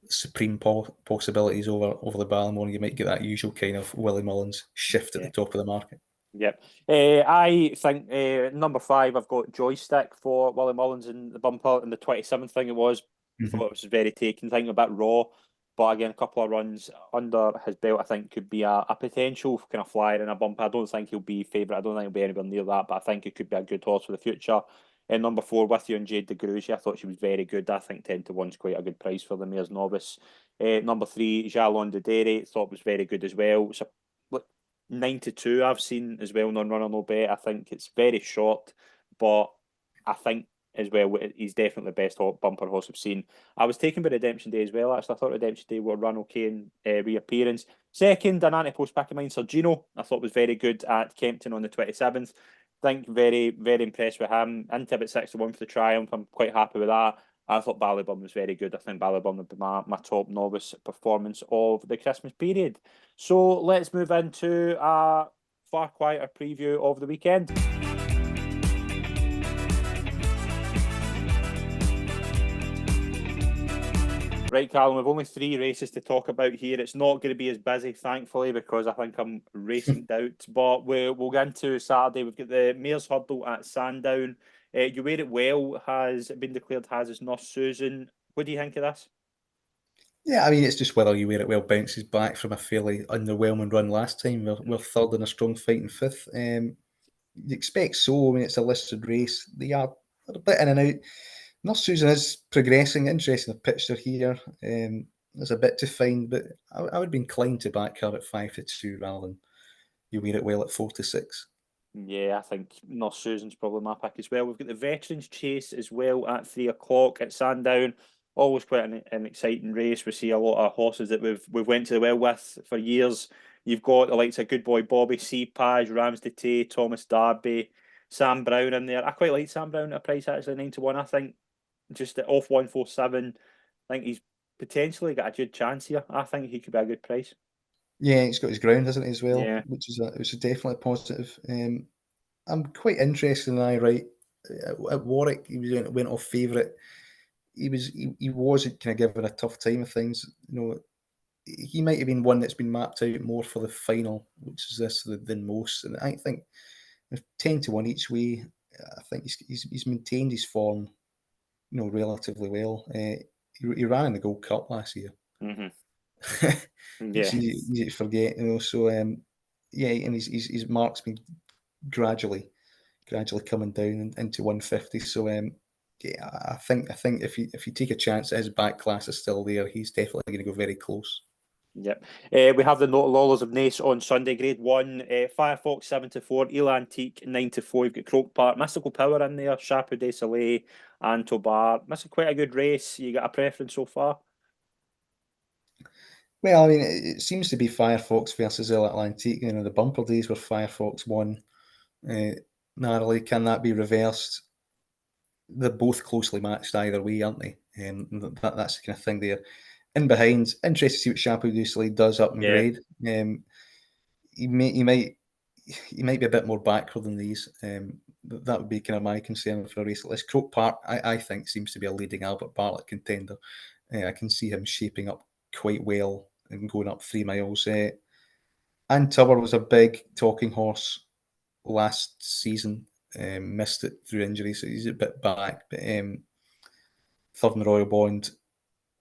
supreme possibilities over the Ballamore. You might get that usual kind of Willie Mullins shift at the top of the market. Yep. I think number 5, I've got Joystick for Willie Mullins in the bumper, and the 27th thing it was. Thought it was very taken, thinking a bit raw, but again, a couple of runs under his belt, I think could be a potential kind of flyer in a bumper. I don't think he'll be favourite. I don't think he'll be anywhere near that, but I think it could be a good horse for the future. And number 4, with you and Jade de Grugy, I thought she was very good. I think 10-1 is quite a good price for the Mayor's Novice. Number 3, Jalon de Dairy, thought was very good as well. It's 9-2 I've seen as well, non-runner, no bet. I think it's very short, but I think as well he's definitely the best bumper horse I've seen. I was taken by Redemption Day as well, actually. I thought Redemption Day will run okay in reappearance. Second, an anti-post back of mine, Sergino, I thought was very good at Kempton on the 27th. I think very, very impressed with him. Into about 6-1 for the triumph. I'm quite happy with that. I thought Ballyburn was very good. I think Ballyburn would be my top novice performance of the Christmas period. So let's move into a far quieter preview of the weekend. Right, Calum, we've only 3 races to talk about here. It's not going to be as busy, thankfully, because I think I'm racing out. But we'll get into Saturday. We've got the Mayor's Hurdle at Sandown. You Wear It Well has been declared as his Nurse Susan. What do you think of this? Yeah, I mean, it's just whether you wear it well bounces back from a fairly underwhelming run last time. We're third in a strong fight in fifth. You expect so. I mean, it's a listed race. They are a bit in and out. North Susan is progressing. Interesting, the picture here. There's a bit to find, but I would be inclined to back her at 5-2 rather than you wear it well at 4-6. Yeah, I think North Susan's probably my pick as well. We've got the Veterans Chase as well at 3 o'clock at Sandown. Always quite an exciting race. We see a lot of horses that we've went to the well with for years. You've got the likes of Good Boy Bobby, Page, Ramsey Tay, Thomas Darby, Sam Brown in there. I quite like Sam Brown at a price actually 9-1. I think just off 147. I think he's potentially got a good chance here. I think he could be a good price. Yeah, he's got his ground, hasn't he, as well, Yeah. which is definitely positive. I'm quite interested in right at Warwick. Went off favourite. He wasn't kind of given a tough time of things. He might have been one that's been mapped out more for the final, which is this than most. And I think if 10-1 each way, I think he's maintained his form, relatively well. He ran in the Gold Cup last year. Mm-hmm. It's Yeah. easy to forget, So yeah, and his mark's been gradually coming down into 150. So yeah, I think if you take a chance that his back class is still there, he's definitely going to go very close. Yep. We have the Lawlers of Nace on Sunday, Grade 1. Firefox 7-4, Il Antique 9-4. You've got Croke Park, Mystical Power in there, Chapeau de Soleil, and Tobar. That's quite a good race. You got a preference so far? Well, I mean, it seems to be Firefox versus Il Atlantique. The bumper days where Firefox won narrowly. Can that be reversed? They're both closely matched either way, aren't they? That's the kind of thing there. In behind, interested to see what Chapeau du Soleil does up in Yeah. grade. He might be a bit more backward than these. That would be kind of my concern for a race like this. Croke Park, I think, seems to be a leading Albert Bartlett contender. I can see him shaping up quite well and going up 3 miles. And Tower was a big talking horse last season. Missed it through injury, so he's a bit back. But third in the Royal Bond,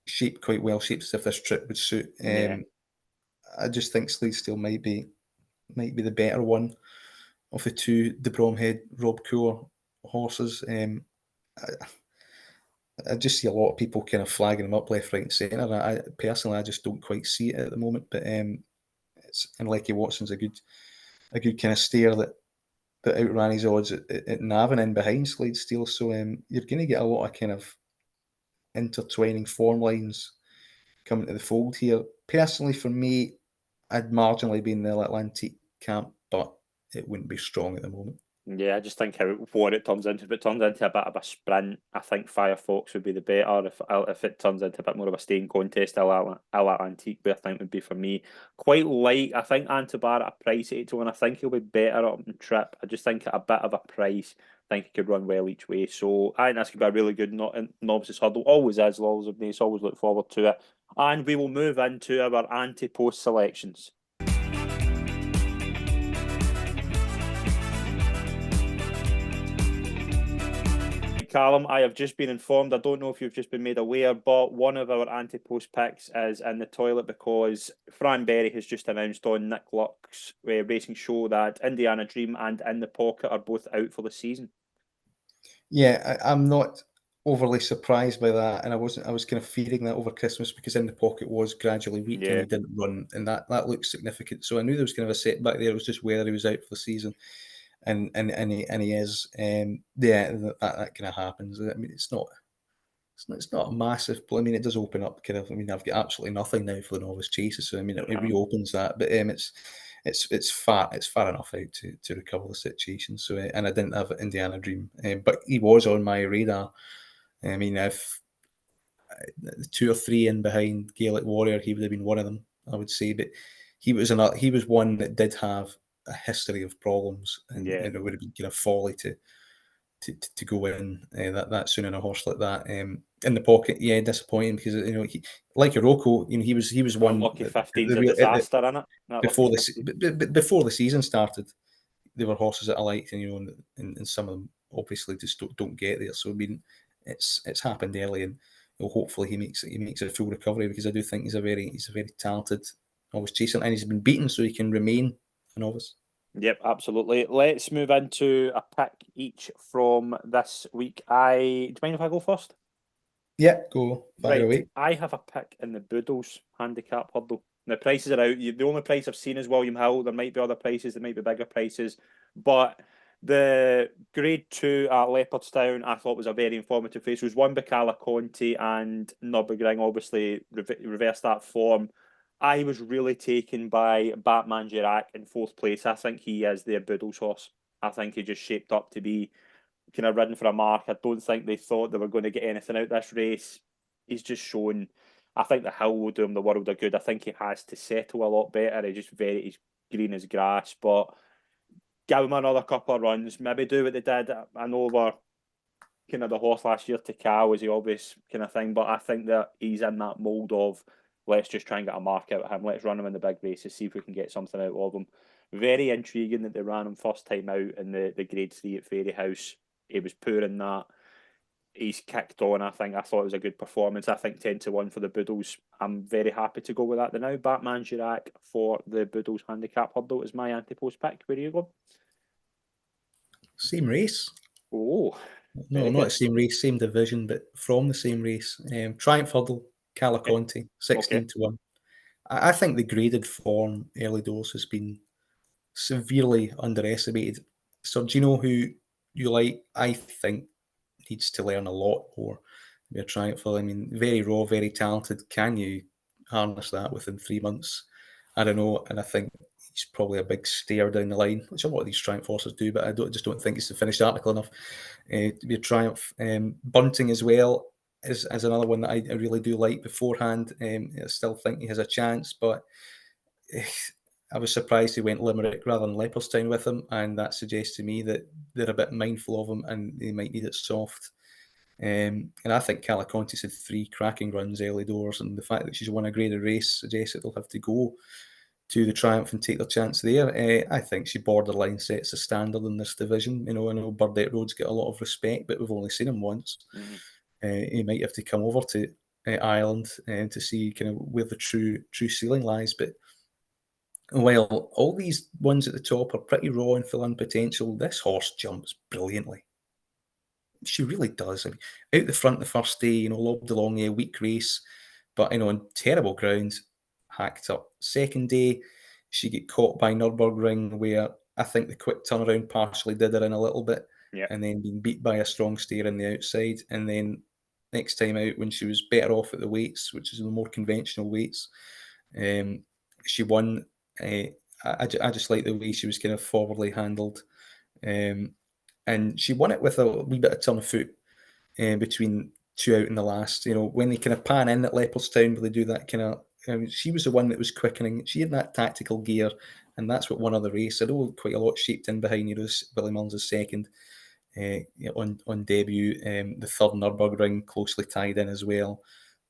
shaped quite well, shaped as if this trip would suit. Yeah. I just think Clydesdale might be the better one of the two De Bromhead Rob Coeur horses. I just see a lot of people kind of flagging him up left, right, and centre. I personally, I just don't quite see it at the moment. But it's and Lecky Watson's a good kind of steer that outran his odds at Navan in behind Clydesdale. So you're going to get a lot of kind of intertwining form lines coming to the fold here. Personally, for me, I'd marginally be in the Atlantic camp, but it wouldn't be strong at the moment. Yeah, I just think what it turns into. If it turns into a bit of a sprint, I think Firefox would be the better. If it turns into a bit more of a staying contest, a la Antique, I think would be for me. Quite light. I think Antibar at a price 8-1. I think he'll be better up in trip. I just think at a bit of a price, I think he could run well each way. So I think that's going to be a really good novices hurdle. Always is, Laws of Nace. Always look forward to it. And we will move into our anti-post selections. Calum, I have just been informed. I don't know if you've just been made aware, but one of our anti-post picks is in the toilet because Fran Berry has just announced on Nick Luck's racing show that Indiana Dream and In the Pocket are both out for the season. Yeah, I'm not overly surprised by that, and I was kind of fearing that over Christmas because In the Pocket was gradually weak and he didn't run, and that looks significant. So I knew there was kind of a setback there. It was just whether he was out for the season. And he is, yeah, that kind of happens. I mean, it's not a massive. I mean, it does open up kind of. I mean, I've got absolutely nothing now for the novice chases, so I mean, it reopens that. But it's far enough out to recover the situation. So and I didn't have Indiana Dream, but he was on my radar. I mean, if 2 or 3 in behind Gaelic Warrior, he would have been one of them, I would say. But he was one that did have a history of problems, and it would have been kind of folly to go in that soon in a horse like that. In the Pocket, yeah, disappointing because he, like Iroko, he was one. Lucky 15's a disaster, isn't it? Before the season started, there were horses that I liked, and some of them obviously just don't get there. So I mean, it's happened early, and well, hopefully he makes a full recovery, because I do think he's a very talented novice chaser, and he's been beaten, so he can remain a novice. Yep, absolutely. Let's move into a pick each from this week. Do you mind if I go first? Yeah, go fire Right, away. I have a pick in the Boodles handicap hurdle. The prices are out. The only price I've seen is William Hill. There might be other prices. There might be bigger prices. But the Grade 2 at Leopardstown, I thought was a very informative race. It was won by Cala Conti, and Nürburgring obviously reversed that form. I was really taken by Batman Girac in fourth place. I think he is their Boodles horse. I think he just shaped up to be kind of ridden for a mark. I don't think they thought they were going to get anything out this race. He's just shown. I think the hill will do him the world of good. I think he has to settle a lot better. He's green as grass, but give him another couple of runs. Maybe do what they did. I know we're kind of the horse last year to Cal was the obvious kind of thing, but I think that he's in that mould of let's just try and get a mark out of him. Let's run him in the big races, see if we can get something out of him. Very intriguing that they ran him first time out in the Grade 3 at Fairyhouse. He was poor in that. He's kicked on. I thought it was a good performance. I think 10-1 for the Boodles. I'm very happy to go with that. The now Batman Girac for the Boodles handicap hurdle is my anti-post pick. Where do you go? Same race. Oh, No, not the same race, same division, but from the same race. Triumph Hurdle, Cala Conti, 16-1. I think the graded form early doors has been severely underestimated. Sergino, who you like, I think needs to learn a lot more to be a triumpher. I mean, very raw, very talented. Can you harness that within 3 months? I don't know, and I think he's probably a big stare down the line, which a lot of these triumph horses do, but I just don't think it's the finished article enough to be a triumph. Bunting as well is another one that I really do like beforehand. I still think he has a chance, but I was surprised he went Limerick rather than Leopardstown with him, and that suggests to me that they're a bit mindful of him and they might need it soft. And I think Cala Conti's had 3 cracking runs early doors, and the fact that she's won a graded race suggests that they'll have to go to the Triumph and take their chance there. I think she borderline sets a standard in this division. You know, I know Burdett Road's got a lot of respect, but we've only seen him once. He might have to come over to Ireland to see kind of where the true ceiling lies. But while all these ones at the top are pretty raw and full on potential, this horse jumps brilliantly. She really does. I mean, out the front the first day, you know, lobbed along a weak race, but you know, on terrible ground, hacked up. Second day, she get caught by Nürburgring, where I think the quick turnaround partially did her in a little bit, and then being beat by a strong steer in the outside. And then next time out, when she was better off at the weights, which is the more conventional weights, she won. I just like the way she was kind of forwardly handled. And she won it with a wee bit of turn of foot between 2 out in the last. You know, when they kind of pan in at Leopardstown, where they do that kind of, she was the one that was quickening. She had that tactical gear, and that's what won her the race. I know quite a lot shaped in behind, you know, Billy Mullins' second on debut. The third Nürburgring closely tied in as well.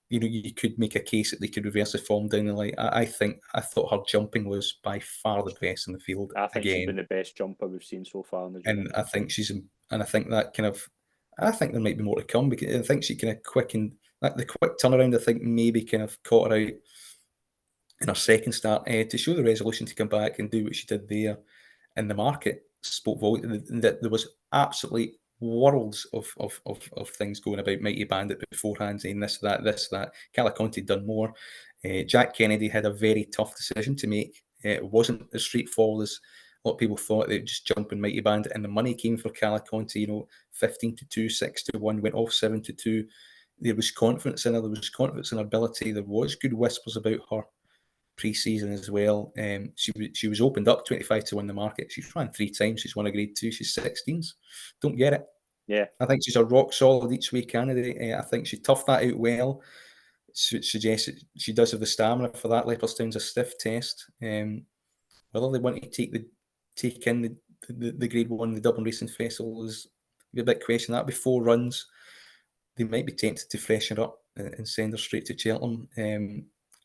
You know, you could make a case that they could reverse the form down the line. I thought her jumping was by far the best in the field. I think she's been the best jumper we've seen so far in the and I think I think that kind of, I think there might be more to come, because I think she kind of quickened like the quick turnaround. I think maybe kind of caught her out in her second start to show the resolution to come back and do what she did there. And the market spoke volume that there was absolutely worlds of things going about Mighty Bandit beforehand, saying this, that. Cala Conti done more. Jack Kennedy had a very tough decision to make. It wasn't as straightforward as a lot of people thought. They'd just jump in Mighty Bandit, and the money came for Cala Conti. You know, 15-2, 6-1, went off 7-2. There was confidence in her. There was confidence in her ability. There was good whispers about her pre-season as well. She was opened up 25 to win the market. She's run 3 times. She's won a Grade 2. She's 16s. Don't get it. Yeah, I think she's a rock solid each way candidate. I think she toughed that out well. Suggests that she does have the stamina for that. Leopardstown's a stiff test. Whether they want to take in the Grade 1, the Dublin Racing Festival, is a bit question. That before runs, they might be tempted to freshen her up and send her straight to Cheltenham.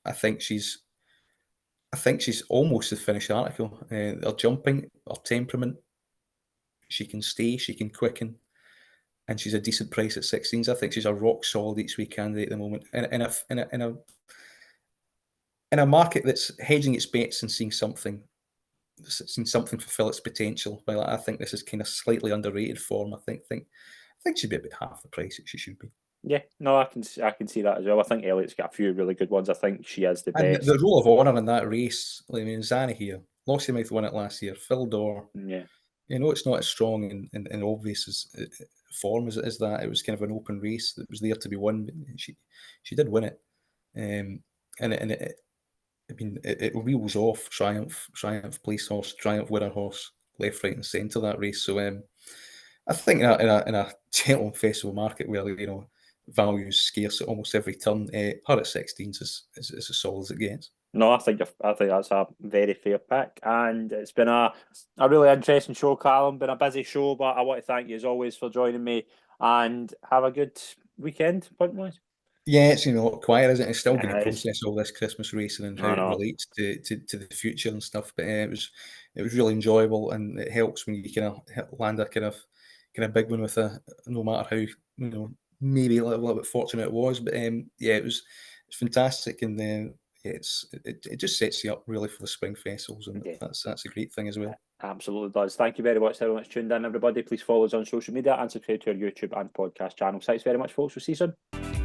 I think she's almost the finished article. Her jumping, her temperament, she can stay, she can quicken. and she's a decent price at 16s. I think she's a rock solid each week candidate at the moment. In a market that's hedging its bets and seeing something fulfill its potential. Well, I think this is kind of slightly underrated form. I think she'd be about half the price that she should be. Yeah, no, I can see that as well. I think Elliot's got a few really good ones. I think she is the And best. the role of honour in that race, I mean, Zana here, Lossiemouth won it last year. Phil Dorr, Yeah, it's not as strong and obvious as form as it is that. It was kind of an open race that was there to be won. But she did win it, and it wheels off Triumph Police Horse, Triumph Winner Horse, left, right, and centre that race. So I think in a Cheltenham Festival market where value is scarce at almost every turn, her at 16s is as solid as it gets. no, I think that's a very fair pick, and it's been a really interesting show, Callum. Been a busy show, but I want to thank you as always for joining me, and have a good weekend, point-wise. Yeah, it's a lot quieter, isn't it? It's still going to It is. process all this Christmas racing and how I it know. relates to the future and stuff. But it was really enjoyable, and it helps when you kind of land a kind of big one with no matter how maybe a little bit fortunate it was. But yeah, it's fantastic, and it just sets you up really for the spring festivals, and Yeah. that's a great thing as well. Absolutely does. Thank you very much to everyone that's tuned in, everybody. Please follow us on social media and subscribe to our YouTube and podcast channel. Thanks very much, folks. We'll see you soon.